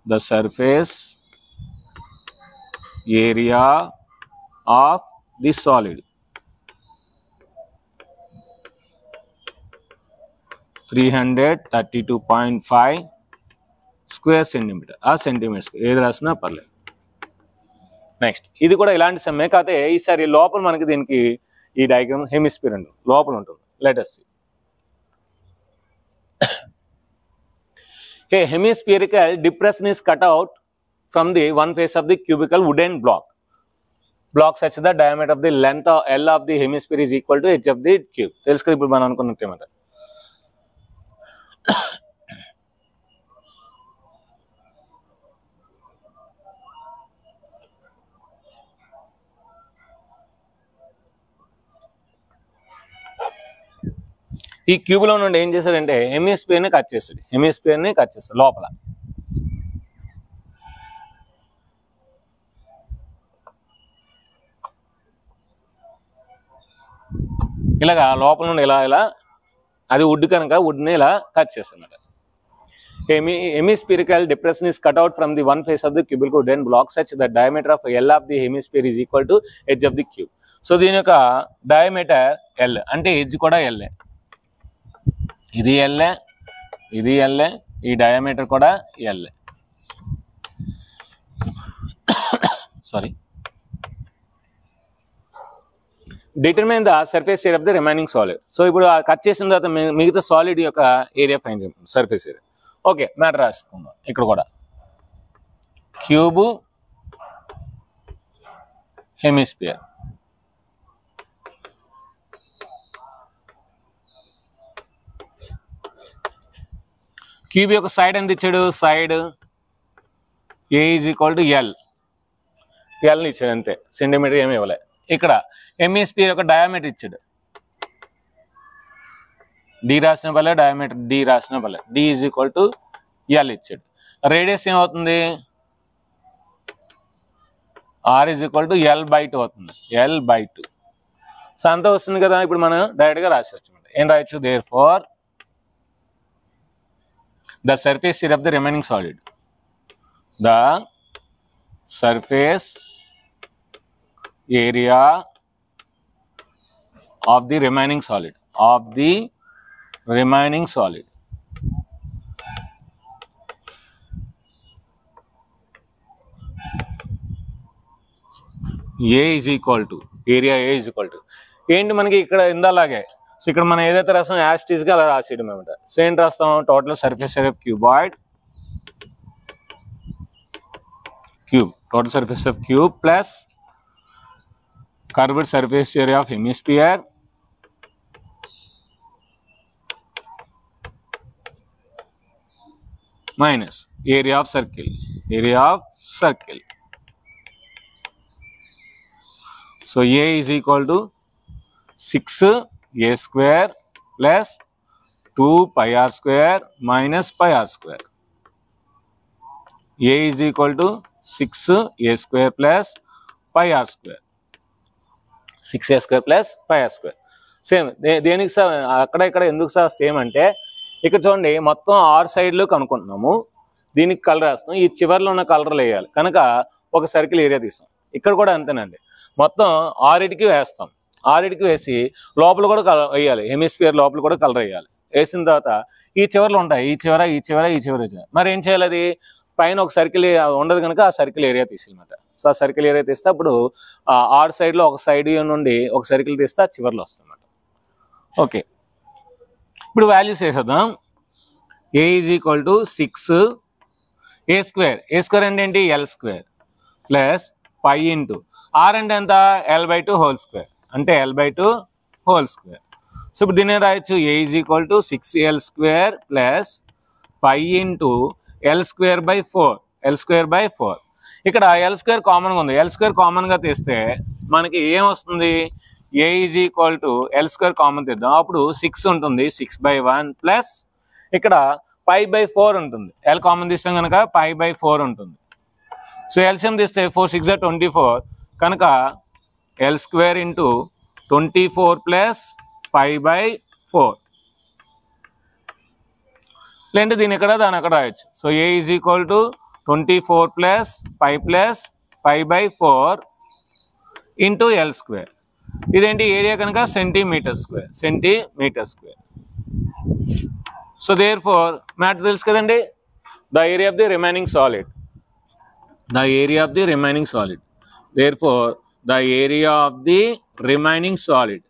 the surface area of the solid 332.5 square centimeter ఆ centimetres ఏది రాసినా పర్లేదు. నెక్స్ట్ ఇది కూడా ఇలాంటి సమ్మే, కాకపోతే ఈసారి లోపల మనకి దీనికి ఈ డయాగ్రామ్ హెమిస్పియర్ ఉంటుంది, లోపల ఉంటుంది. Let us see. A hemispherical depression is cut out from the one face of the cubical wooden block such that the diameter of the length of L of the hemisphere is equal to edge of the cube. తెలుసు కదా ఇప్పుడు మనం అనుకున్నట్టు ఏమంటారు. ఈ క్యూబ్లో నుండి ఏం చేశాడంటే హెమిస్పియర్ని కట్ చేస్తాడు లోపల. ఇలాగా లోపల నుండి ఇలా అది వుడ్ కనుక వుడ్ని ఇలా కట్ చేస్తాడు. Hemispherical depression is cut out from the one face of the cubical wooden block such that diameter of L of the hemisphere is equal to edge of the cube. సో దీని యొక్క diameter L అంటే edge కూడా L, ఇది L, ఈ diameter కూడా L. Sorry. Determine the surface area of the remaining solid. So ఇప్పుడు cut చేసిన తర్వాత మిగతా సాలిడ్ యొక్క ఏరియా ఫైండ్ చేయండి, సర్ఫేస్ ఏరియా. ఓకే, మ్యాటర్ రాసుకుందాం. ఇక్కడ కూడా క్యూబ్ హెమిస్పియర్, క్యూబ్ యొక్క సైడ్ ఎంత ఇచ్చాడు, side A is equal to L ఇచ్చాడు అంతే, సెంటీమీటర్ ఏమి ఇవ్వలే. ఇక్కడ హెమిస్పియర్ యొక్క డయామీటర్ ఇచ్చాడు, D రాసిన పర్లే, డయామీటర్ D రాసిన పర్లే, D is equal to L ఇచ్చాడు. రేడియస్ ఏమవుతుంది, R is equal to L/2 అవుతుంది, L/2. సో అంతా వస్తుంది కదా, ఇప్పుడు మనం డైరెక్ట్గా రాసేయచ్చు. ఏం రాయొచ్చు, therefore the surface area of the remaining solid, the surface area of the remaining solid, of the remaining solid A is equal to, area A is equal to ఏంటి మనకి ఇక్కడ ఇందాలాగే. సో ఇక్కడ మనం ఏదైతే రాస్తాం యాజ్ ఇట్ ఈస్ గా అలా రాసేయడం అనమాట. సో ఏంటి రాస్తాం, total surface area of cuboid, cube, total surface of cube plus curved surface area of hemisphere minus area of circle, area of circle. So A is equal to 6a square plus 2 pi r square minus pi r square. A is equal to 6a square plus pi r square. 6a square plus pi r square. Same దేనికి sir అక్కడ ఇక్కడ ఎందుకు sir same అంటే, ఇక్కడ చూడండి మొత్తం 6 సైడ్లు కనుక్కుంటున్నాము, దీనికి కలర్ వేస్తాం, ఈ చివరిలో ఉన్న కలర్లు వేయాలి కనుక ఒక సర్కిల్ ఏరియా తీస్తాం. ఇక్కడ కూడా అంతేనండి, మొత్తం 6కి వేస్తాం, 6కి వేసి లోపల కూడా కలర్ వేయాలి, హెమిస్ఫియర్ లోపల కూడా కలర్ వేయాలి. వేసిన తర్వాత ఈ చివర్లు ఉంటాయి, ఈ చివర ఈ చివర ఈ చివర. మరి ఏం చేయాలి, అది పైన ఒక సర్కిల్ ఉండదు కనుక ఆ సర్కిల్ ఏరియా తీసేయమాట. సో ఆ సర్కిల్ ఏరియా తీస్తే అప్పుడు 6 సైడ్లో ఒక సైడ్ నుండి ఒక సర్కిల్ తీస్తే ఆ చివర్లో వస్తుంది అన్నమాట. ఓకే, ఇప్పుడు వాల్యూస్ వేసేద్దాం. A is equal to 6a square, a square అంటే ఏంటి, L square plus pi into R అంటే ఎంత, L/2 హోల్ స్క్వేర్ అంటే L/2 హోల్ స్క్వేర్. సో ఇప్పుడు దీన్ని రాయొచ్చు, A is equal to 6l square plus pi into L square by 4, L square by 4. ఇక్కడ L square కామన్గా ఉంది, L square కామన్గా తీస్తే మనకి ఏం వస్తుంది, A is equal to L square common తీద్దాం, అప్పుడు 6 ఉంటుంది, 6/1 ప్లస్ ఇక్కడ π/4 ఉంటుంది, L కామన్ తీస్తాం కనుక π/4 ఉంటుంది. సో ఎల్సిఎం తీస్తే 4 6 24 కనుక L square ఇంటూ 24 ప్లస్ π/4. లేదంటే దీని ఇక్కడ దాని అక్కడ రాయొచ్చు. So A is equal to 24 plus π/4 into L square. ఇదేంటి ఏరియా కనుక centimeter square, centimetre square. So therefore matter తెలుసు కదండి, the area of the remaining solid, the area of the remaining solid, therefore the area of the remaining solid,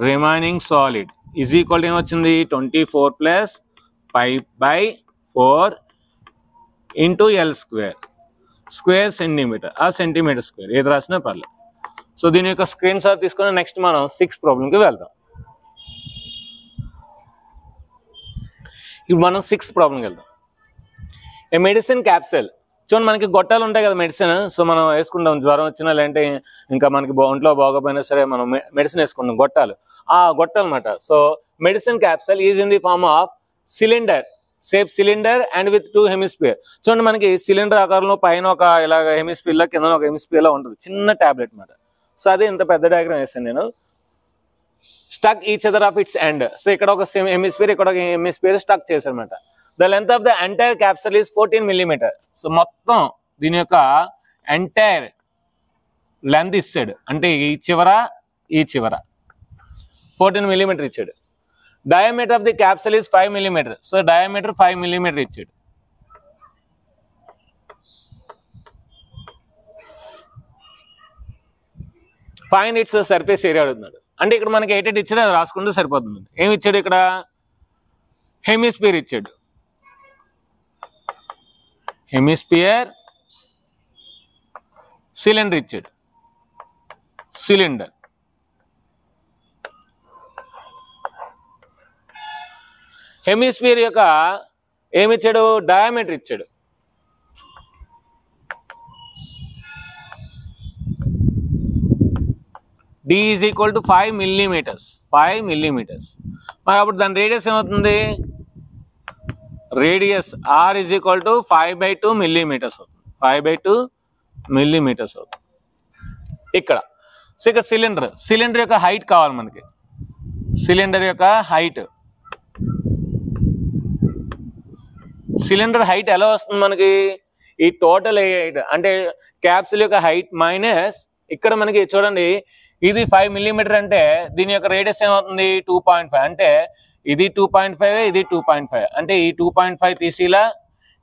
remaining solid is equal to ఏమొచ్చింది, 24 plus π/4 into L square, square centimeter, ఆ centimeter square ఏది రాసినా పర్లేదు. So దీని యొక్క screen shot తీసుకుని next మనం 6th ప్రాబ్లంకి వెళ్దాం. ఇప్పుడు మనం 6th ప్రాబ్లంకి వెళ్దాం. ఏ మెడిసిన్ క్యాప్సూల్, చూడండి మనకి గొట్టాలు ఉంటాయి కదా మెడిసిన్, సో మనం వేసుకుంటాం జ్వరం వచ్చినా లేదంటే ఇంకా మనకి ఒంట్లో బాగోపోయినా సరే మనం మెడిసిన్ వేసుకుంటాం, గొట్టాలు, ఆ గొట్టాలు అనమాట. So medicine capsule is in the form of cylinder, shape cylinder and with 2 hemisphere. చూడండి మనకి సిలిండర్ ఆకారంలో పైన ఒక ఇలాగ హెమిస్ఫియర్లో కింద ఒక హెమిస్ఫియర్లో ఉంటుంది, చిన్న ట్యాబ్లెట్ అనమాట. సో అదే ఇంత పెద్ద డయాగ్రామ్ వేసాను నేను. Stuck each other of it's end, so ఇక్కడ ఒక హెమిస్ఫియర్ ఇక్కడ ఒక హెమిస్ఫియర్ స్టక్ చేశారనమాట. The length of the entire capsule is 14 millimeter. So మొత్తం దీని యొక్క ఎంటైర్ లెంత్ ఇచ్చాడు, అంటే ఈ చివర 14 millimeter ఇచ్చాడు. Diameter of the capsule is 5 millimeter. So diameter 5 millimeter ఇచ్చాడు. ఫైండ్ ఇట్స్ సర్ఫేస్ ఏరియా అడుగుతున్నాడు. అంటే ఇక్కడ మనకి ఎయిట్ ఇచ్చాడు, అది రాసుకుంటే సరిపోతుంది. ఏమి ఇచ్చాడు, ఇక్కడ హెమిస్పియర్ ఇచ్చాడు, హెమిస్పియర్, సిలిండర్ ఇచ్చాడు, సిలిండర్. హెమిస్పియర్ యొక్క ఏమిచ్చాడు, డయామీటర్ ఇచ్చాడు. D is equal to 5 millimeters. 5 millimeters. మరి అప్పుడు దాని రేడియస్ ఏమవుతుంది, radius R is equal to 5/2 millimeters అవుతుంది. 5/2 millimeters అవుతుంది ఇక్కడ. సో ఇక్కడ సిలిండర్ యొక్క హైట్ కావాలి మనకి. సిలిండర్ యొక్క హైట్ ఎలా వస్తుంది మనకి? ఈ టోటల్ హైట్ అంటే క్యాప్సిల్ యొక్క హైట్ మైనస్ ఇక్కడ మనకి చూడండి ఇది 5 మిల్లీమీటర్ అంటే దీని యొక్క రేడియస్ ఏమవుతుంది 2.5 అంటే ఇది 2.5 ఇది 2.5 అంటే ఈ 2.5 తీసిలా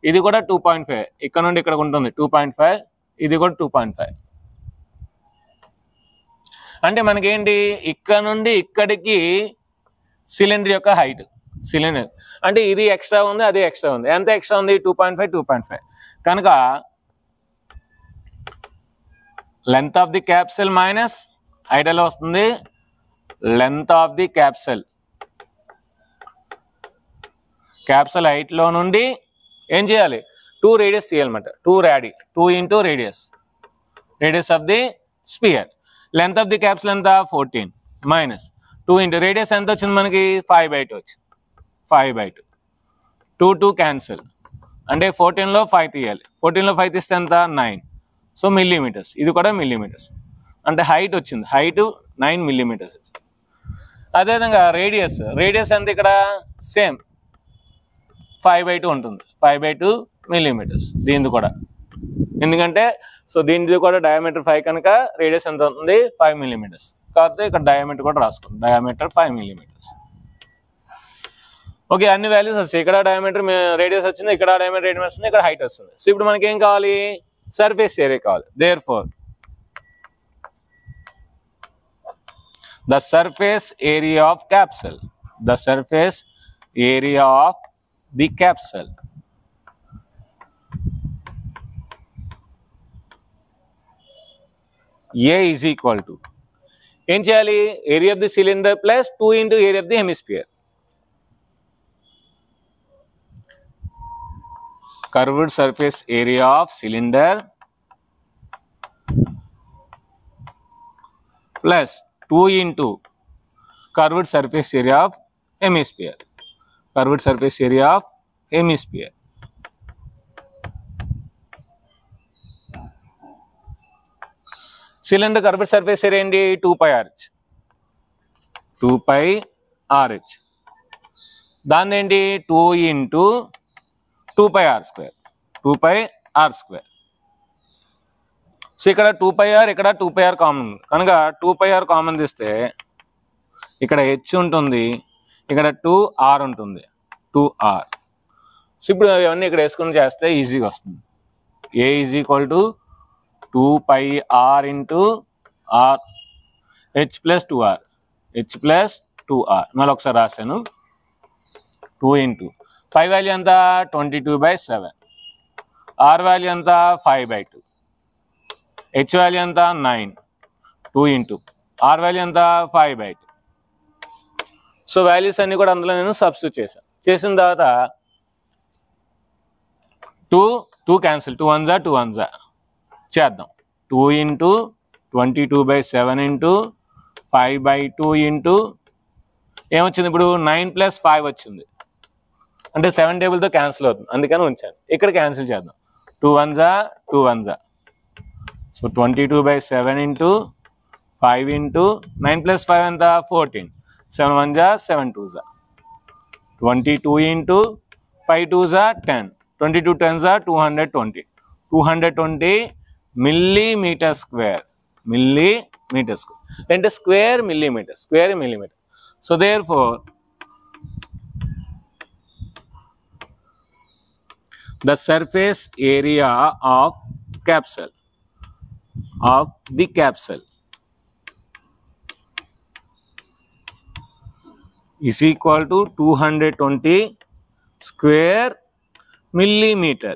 ఇది కూడా 2.5 ఇక్కడ నుండి ఇక్కడ ఉంటుంది 2.5 ఇది కూడా 2.5 అంటే మనకేంటి ఇక్కడ నుండి ఇక్కడికి సిలిండర్ యొక్క హైట్ సిలిండర్ అంటే ఇది ఎక్స్ట్రా ఉంది అది ఎక్స్ట్రా ఉంది. ఎంత ఎక్స్ట్రా ఉంది 2.5 కనుక length of the capsule minus height ఎలా వస్తుంది length of the capsule height లో నుండి ఏం చేయాలి 2 రేడియస్ తీయాలన్నమాట. 2 into radius of the sphere. Length of the capsule ఎంత 14 మైనస్ 2 ఇంటూ రేడియస్ ఎంత వచ్చింది మనకి 5/2 వచ్చింది. 5/2 2 క్యాన్సిల్ అంటే 14లో 5 తీయాలి. 14లో 5 తీస్తే ఎంత 9 సో మిల్లీమీటర్స్ ఇది కూడా మిల్లీమీటర్స్ అంటే హైట్ వచ్చింది. హైట్ 9 మిల్లీమీటర్స్ వచ్చింది. అదేవిధంగా రేడియస్ ఎంత ఇక్కడ సేమ్ 5/2 ఉంటుంది. 5/2 మిల్లీమీటర్స్ దీనిది కూడా ఎందుకంటే సో దీనిది కూడా డయామీటర్ 5 కనుక రేడియస్ ఎంత అవుతుంది 5 మిల్లీమీటర్స్. కాకపోతే ఇక్కడ డయామీటర్ కూడా రాసుకోండి. Diameter 5 millimetres. ఓకే అన్ని వాల్యూస్ వస్తాయి. ఇక్కడ డయామీటర్ రేడియస్ వచ్చింది ఇక్కడ డయామీటర్ రేడియస్ వస్తుంది ఇక్కడ హైట్ వస్తుంది. సో ఇప్పుడు మనకి ఏం కావాలి సర్ఫేస్ ఏరియా కావాలి. Therefore the surface area of capsule the capsule A is equal to ఏం చేయాలి area of the cylinder plus 2 into area of the hemisphere. Curved surface area of cylinder plus 2 into curved surface area of hemisphere. Cylinder curved surface area ఏంటి 2πRh. దాని ఏంటి 2 into 2πr square. So ఇక్కడ 2πr ఇక్కడ 2πr common కనుక 2πr common తీస్తే ఇక్కడ h ఉంటుంది ఇక్కడ 2r ఉంటుంది 2r. సో ఇప్పుడు ఇవన్నీ ఇక్కడ వేసుకుని చేస్తే ఈజీగా వస్తుంది. A is equal to 2πr into r h plus 2r మళ్ళీ ఒకసారి రాశాను 2 ఇంటూ పై వాల్యూ ఎంత 22/7 r వాల్యూ ఎంత 5/2 h వాల్యూ ఎంత 9 2 ఇంటూ r వాల్యూ ఎంత 5/2. సో వాల్యూస్ అన్ని కూడా అందులో నేను సబ్స్టిట్యూట్ చేశాను. చేసిన తర్వాత 2 క్యాన్సిల్ 2 1 చేద్దాం 2 ఇంటూ 22/7 ఇంటూ 5/2 ఇంటూ ఏమొచ్చింది ఇప్పుడు 9 + 5 వచ్చింది అంటే 7 టేబుల్తో క్యాన్సిల్ అవుతుంది అందుకని ఉంచాను. ఇక్కడ క్యాన్సిల్ చేద్దాం 2 1 సో 22/7 ఇంటూ 5 ఇంటూ 9 + 5 ఎంత 14 7 1 7 2 22 ఇంటూ 5 2 10 22 10 220 millimeter square అంటే square millimeter. So therefore the surface area of the capsule is equal to 220 square millimeter.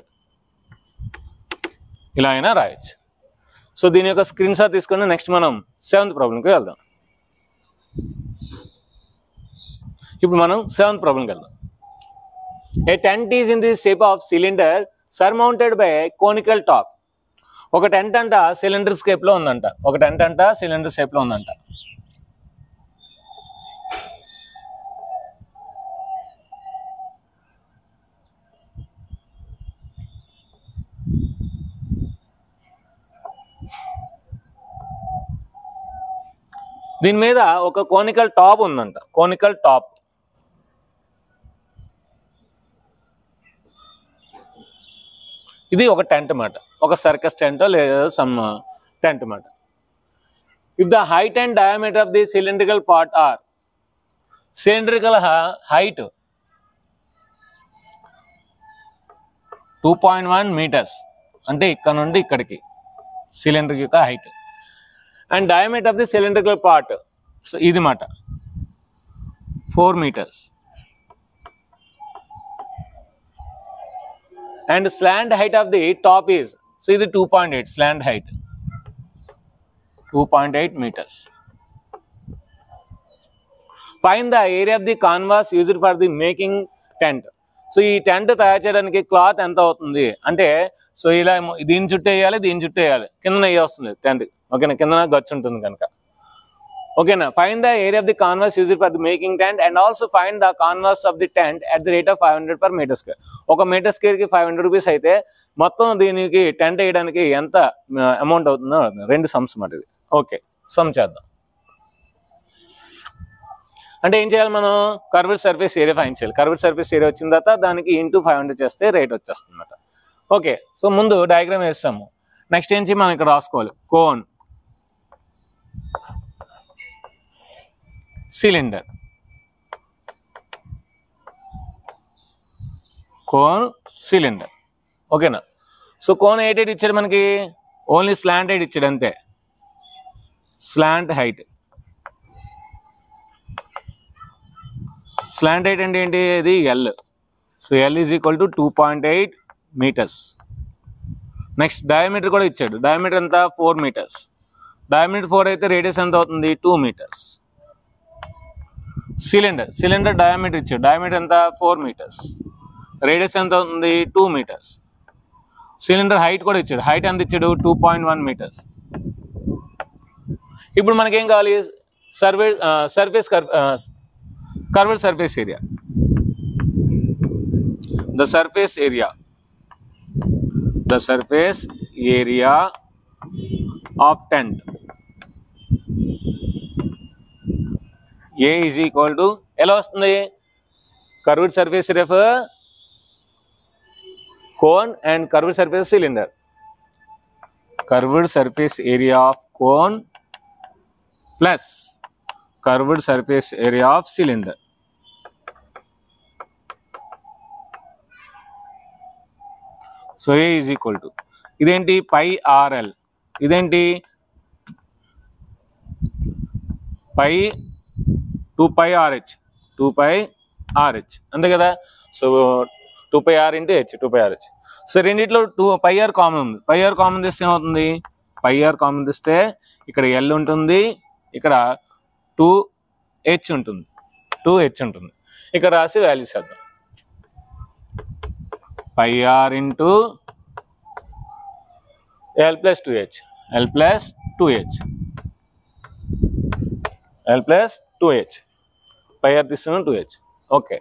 ఇలా అయినా రాయొచ్చు. సో దీని యొక్క స్క్రీన్ షాట్ తీసుకుని నెక్స్ట్ మనం 7th ప్రాబ్లంకి వెళ్దాం. ఇప్పుడు మనం 7th ప్రాబ్లంకి వెళ్దాం. A tent is in the shape of cylinder surmounted by conical top. ఒక టెంట్ అంట సిలిండర్ షేప్ లో ఉందంట. దీని మీద ఒక కోనికల్ టాప్ ఉందంట, కోనికల్ టాప్. ఇది ఒక టెంట్ మాట, ఒక సర్కస్ టెంట్ లేదా సమ్ టెంట్ మాట. If the height and diameter of the cylindrical part are, cylindrical height 2.1 meters, అంటే ఇక్కడ నుండి ఇక్కడికి సిలిండర్ యొక్క height. And diameter of the cylindrical part, so ఇది మాట 4 meters. And slant height of the top is, so ఇది 2.8 slant height 2.8 meters. Find the area of the canvas used for the making tent. So ఈ tent తయారు చేయడానికి cloth ఎంత అవుతుంది అంటే, so ఇలా దీని చుట్టూ వేయాలి, దీని చుట్టూ వేయాలి, కిందన వేయ వస్తుంది టెంట్. ఓకేనా, కిందన గచ్చు ఉంటుంది కనుక. ఓకేనా, find the area of the canvas used for the making tent and also find the canvas of the tent at the rate of 500 per meter square. ఒక మీటర్ స్క్వేర్ కి 500 rupees అయితే మొత్తం దీనికి టెంట్ వేయడానికి ఎంత అమౌంట్ అవుతుందో 2 sums మాట ఇది. ఓకే, సమ్ చేద్దాం. అంటే ఏం చేయాలి మనం, కర్వ్డ్ సర్ఫేస్ ఏరియా ఫైండ్ చేయాలి. కర్వ్డ్ సర్ఫేస్ ఏరియా వచ్చిన తర్వాత దానికి ఇంటూ 500 చేస్తే రేట్ వచ్చేస్తుంది అన్నమాట. ఓకే, సో ముందు డయాగ్రామ్ వేస్తాము. నెక్స్ట్ ఏంటి మనం ఇక్కడ రాసుకోవాలి, కోన్, సిలిండర్, కోన్, సిలిండర్. ఓకేనా, సో కోన్ 8 ఇచ్చాడు మనకి, ఓన్లీ స్లాంట్ హైట్ ఇచ్చాడు అంతే, స్లాంట్ హైట్. స్లాంట్ హైట్ అంటే ఏంటి, ఇది L. So L is equal to 2.8 meters. Next diameter కూడా ఇచ్చాడు, డయామీటర్ ఎంత 4 meters. డయామీటర్ 4 అయితే రేడియస్ ఎంత అవుతుంది 2 meters. సిలిండర్, సిలిండర్ డయామీటర్ ఇచ్చాడు, డయామీటర్ ఎంత 4 meters. రేడియస్ ఎంత అవుతుంది 2 meters. సిలిండర్ హైట్ కూడా ఇచ్చాడు, హైట్ ఎంత ఇచ్చాడు 2.1 meters. ఇప్పుడు మనకేం కావాలి, surface curved surface area. The surface area of tent A is equal to, ఎలా వస్తుంది, curved surface area of cone and curved surface cylinder. Curved surface area of cone plus curved surface area of cylinder. So A is equal to, ఇదేంటి pi RL, ఇదేంటి pi 2pi RH, 2pi RH అంతే కదా. So 2pi R into H, 2pi RH. So రెండిట్లో pi R common ఉంది, pi R common తీస్తే ఏమవుతుంది, pi R common తీస్తే ఇక్కడ L ఉంటుంది, ఇక్కడ 2H ఉంటుంది, 2H ఉంటుంది. ఇక్కడ రాసి వాల్యూస్ వేద్దాం, pi R into L plus 2H, L plus 2H, L plus 2H, pi R తీసుకున్నాం 2H. Okay,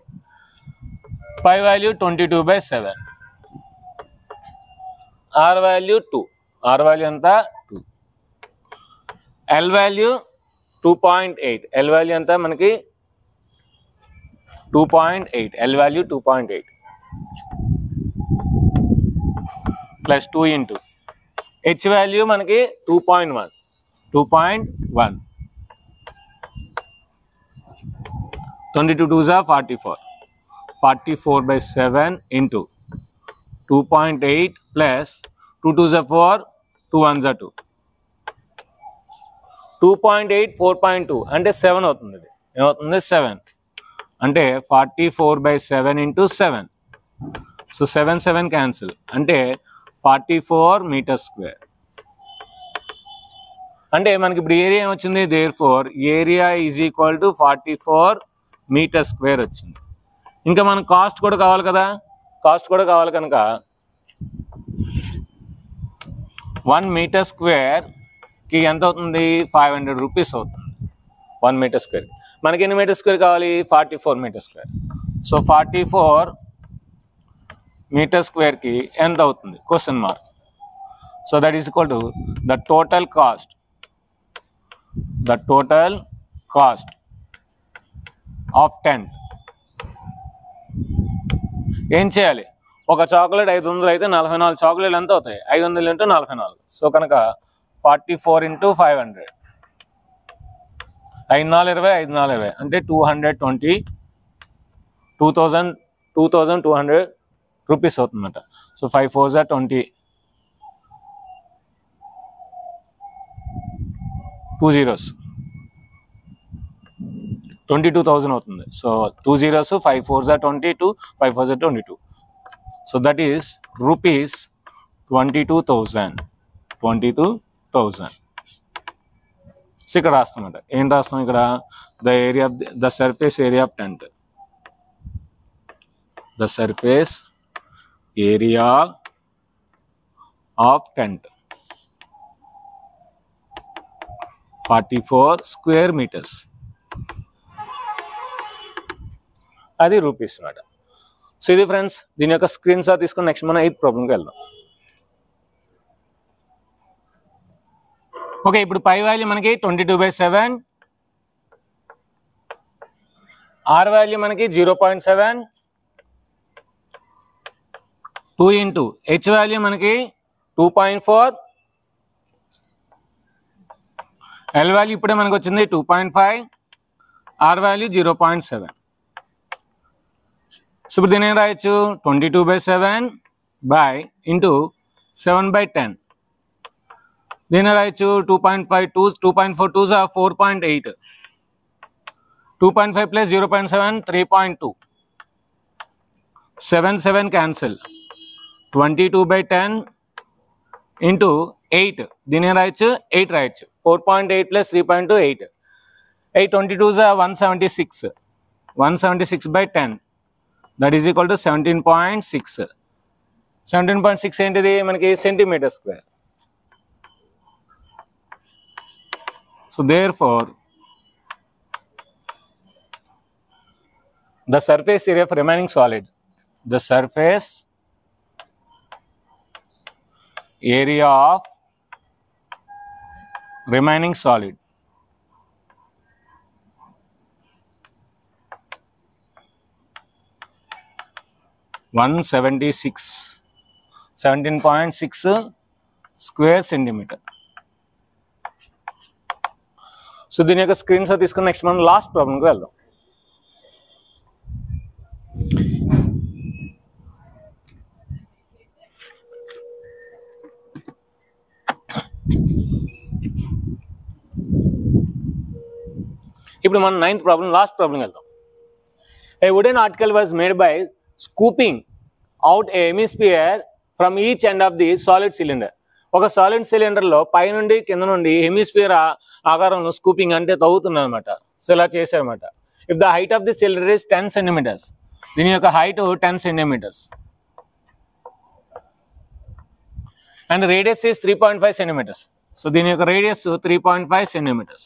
pi value 22/7, R value 2, R value ఎంత 2, L వాల్యూ 2.8, L వాల్యూ ఎంత మనకి 2.8, L value 2.8 plus 2 into H value మనకి 2.1, 22 2s are 44, 44/7 into 2.8 plus 2 2s are 4, 2 1s are 2, 2.8 4.2 అంటే 7 అవుతుంది. ఏమవుతుంది 7 అంటే 44/7 into 7. So 7 7 cancel అంటే 44 meters square. అంటే మనకి ఇప్పుడు ఏరియా ఏమొచ్చింది, therefore area is equal to 44 meters square వచ్చింది. ఇంకా మనకు కాస్ట్ కూడా కావాలి కదా, కాస్ట్ కూడా కావాలి కనుక 1 meter square కి ఎంత అవుతుంది 500 rupees అవుతుంది 1 meter square. మనకి ఎన్ని మీటర్ స్క్వేర్ కావాలి 44 meter square. So 44 meter square కి ఎంత అవుతుంది question mark. So that is equal to the total cost cost of tent. ఏం చేయాలి? ఒక చాక్లెట్ 500 అయితే 44 చాక్లెట్లు ఎంత అవుతాయి? 500 ఇంటూ 44. సో కనుక 44 ఇంటూ 500, 5×4=20, అంటే 220, 2200 రూపీస్ అవుతుందన్నమాట. సో 5 4 20, 2 zeros 22,000 అవుతుంది. So 2 zeros, 5 4 22, 5 4 22. So that is rupees 22,000. So ఇక్కడ రాస్తామట. ఏం రాస్తాం ఇక్కడ? The surface area of tent. The surface area of tent 44 square meters. అది రూపీస్ అన్నమాట. సో ఇది ఫ్రెండ్స్, దీని యొక్క స్క్రీన్ షాట్ తీసుకుని నెక్స్ట్ మనం 8th ప్రాబ్లంకి వెళ్దాం. ఓకే, ఇప్పుడు పై వాల్యూ మనకి 22/7, ఆర్ వాల్యూ మనకి 0.7, 2 ఇంటూ హెచ్ వాల్యూ మనకి 2.4, ఎల్ వాల్యూ ఇప్పుడే మనకు వచ్చింది 2.5, ఆర్ వాల్యూ 0.7. సో ఇప్పుడు దీని ఏం రాయొచ్చు? 22/7 బై ఇంటూ 7/10. దీని రాయొచ్చు 2.5, 2.4 2s are 4.8, 2.5 plus 0.7 3.2, 7 cancel, 22/10 into 8. దీని రాయొచ్చు 8 రాయొచ్చు. 4.8 plus 3.2 8. 8 22s are 176, 176/10, that is equal to 17.6. 17.6 ఏంటిది? మనకి centimetre square. So therefore the surface area of remaining solid, the surface area of remaining solid (176) 17.6 square centimeter. So దీని యొక్క screen shot తీసుకుని next మనం last ప్రాబ్లంకి వెళ్దాం. ఇప్పుడు మనం 9th ప్రాబ్లం, లాస్ట్ ప్రాబ్లం వెళ్దాం. ఏ wooden article was made by scooping out A hemisphere from each end of the solid cylinder. ఒక సాలిడ్ సిలిండర్లో పై నుండి కింద నుండి హెమిస్పియర్ ఆకారంలో స్కూపింగ్ అంటే తవ్వుతుంది అనమాట. సో ఇలా చేశారన్నమాట. If the height of the cylinder is 10 centimeters, దీని యొక్క height 10 centimeters and radius is 3.5 centimeters. So దీని యొక్క radius 3.5 centimeters.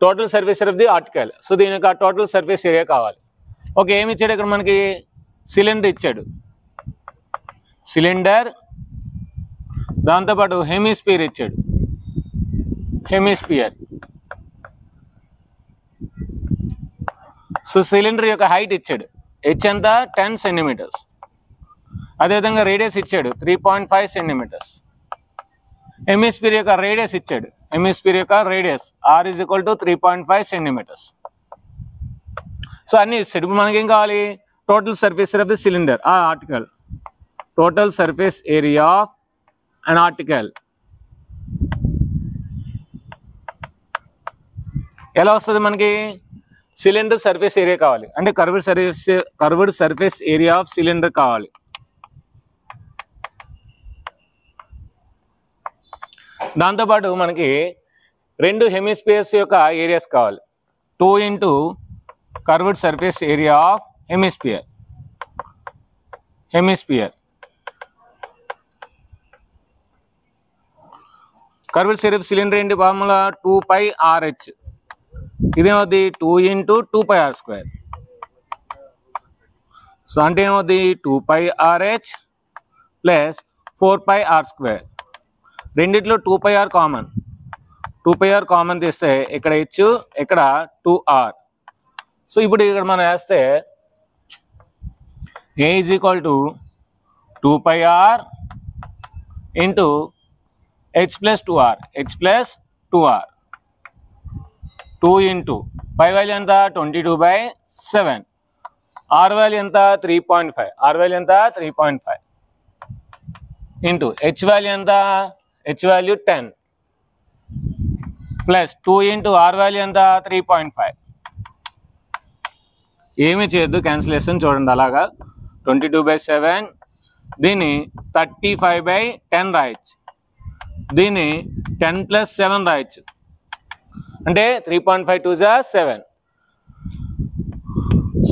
Total surface area of the article. So దీని యొక్క టోటల్ సర్ఫేస్ ఏరియా కావాలి. ఓకే, ఏమి ఇచ్చాడు ఇక్కడ మనకి? సిలిండర్ ఇచ్చాడు. సిలిండర్, దాంతోపాటు హెమిస్పియర్ ఇచ్చాడు. హెమిస్పియర్. సో సిలిండర్ యొక్క హైట్ ఇచ్చాడు. హెచ్ ఎంత? 10 centimeters. అదేవిధంగా రేడియస్ ఇచ్చాడు 3.5 centimeters. హెమిస్పియర్ యొక్క రేడియస్ ఇచ్చాడు. హెమిస్పియర్ యొక్క radius R is equal to 3.5 centimeters. So అన్ని ఇచ్చాడు. ఇప్పుడు మనకి ఏం కావాలి? Total surface area of the cylinder a article. Total surface area of an article ఎలా వస్తుంది మనకి? సిలిండర్ సర్ఫేస్ ఏరియా కావాలి, అంటే curved surface area of cylinder కావాలి. దాంతోపాటు మనకి రెండు హెమిస్పియర్స్ యొక్క ఏరియాస్ కావాలి. 2 into curved surface area of hemisphere. Curved area of cylinder ఏంటి? Formula 2πRH. ఇదేమవుద్ది? 2 ఇంటూ 2πr². సో అంటే ఏమవుద్ది? 2πRH plus 4πr². రెండిట్లో 2πr కామన్, 2πr కామన్ తీస్తే ఇక్కడ h, ఇక్కడ 2r. సో ఇప్పుడు ఇక్కడ మనం వేస్తే a is equal to 2πr into h plus 2r, h plus 2r, 2 into pi value ఎంత 22/7, r వాల్యూ ఎంత 3.5, r వాల్యూ ఎంత 3.5 ఇంటూ h వాల్యూ ఎంత, h value 10 plus 2 into r value ఎంత 3.5. ఏమీ చేయొద్దు, క్యాన్సిలేషన్ చూడండి అలాగా. 22/7 దీన్ని 35/10 రాయొచ్చు, దీన్ని 10 + 7 రాయొచ్చు. అంటే 3.5 2 జా 7,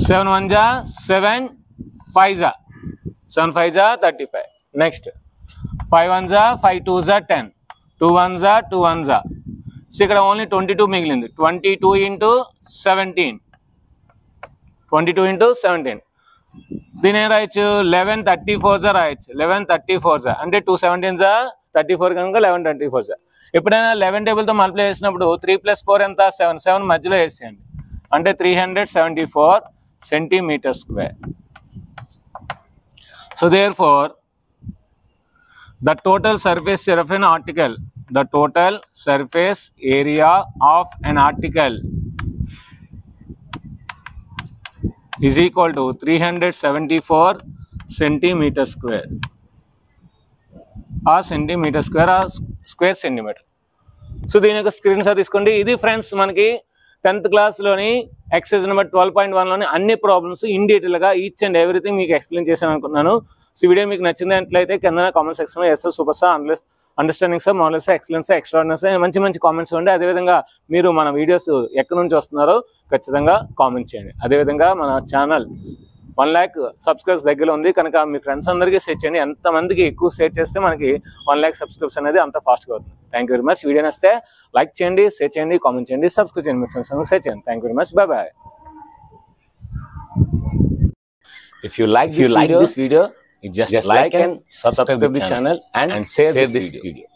7 1 జా 7, 5 జా 7, 5 జా 35. నెక్స్ట్ 5 1 జా 5, 2 జా 10, 2 1 జా 2 1 జా. సో ఇక్కడ ఓన్లీ 22 మిగిలింది. 22 ఇంటూ 17, 22 ఇంటూ 17. దీని ఏం రాయొచ్చు 11 34 జా రాయొచ్చు, 11 34 జా అంటే 2 17 జా 34 కనుక 11 24 జా. ఎప్పుడైనా 11 టేబుల్తో మల్టిప్లై చేసినప్పుడు 3 + 4 ఎంత 7, 7 మధ్యలో వేసేయండి అంటే 374 cm². So therefore the total surface area of an article, the total surface area of an article is equal to 374 cm², ఆ cm² ఆ స్క్వేర్ సెంటీమీటర్. సో దీని యొక్క స్క్రీన్ షాట్ తీసుకోండి. ఇది ఫ్రెండ్స్ మనకి 10th క్లాస్లోని ఎక్సైజ్ నెంబర్ 12.1లోని అన్ని problems in డీటెయిల్గా ఈచ్ అండ్ ఎవ్రీథింగ్ మీకు ఎక్స్ప్లెయిన్ చేశాను అనుకున్నాను. సో వీడియో మీకు నచ్చినట్లయితే కింద కామెంట్ సెక్షన్లో SS super sir, understanding sir, model sir, excellence sir, extraordinary sir మంచి మంచి కామెంట్స్ ఉండి, అదేవిధంగా మీరు మన వీడియోస్ ఎక్కడి నుంచి వస్తున్నారో ఖచ్చితంగా కామెంట్ చేయండి. అదేవిధంగా మన ఛానల్ 1 lakh సబ్స్క్రైబర్స్ దగ్గర ఉంది కనుక మీ ఫ్రెండ్స్ అందరికీ షేర్ చేయండి. ఎంతమందికి ఎక్కువ షేర్ చేస్తే మనకి 1 lakh సబ్స్క్రైబర్స్ అనేది అంత ఫాస్ట్గా అవుతుంది. Thank you very much. Video నచ్చితే లైక్ చేయండి, షేర్ చేయండి, కామెంట్ చేయండి, సబ్స్క్రైబ్ చేయండి, మీ ఫ్రెండ్స్ అందరికీ షేర్ చేయండి. Thank you very much. Bye bye. If you like this video, you just like and subscribe the channel and share this video.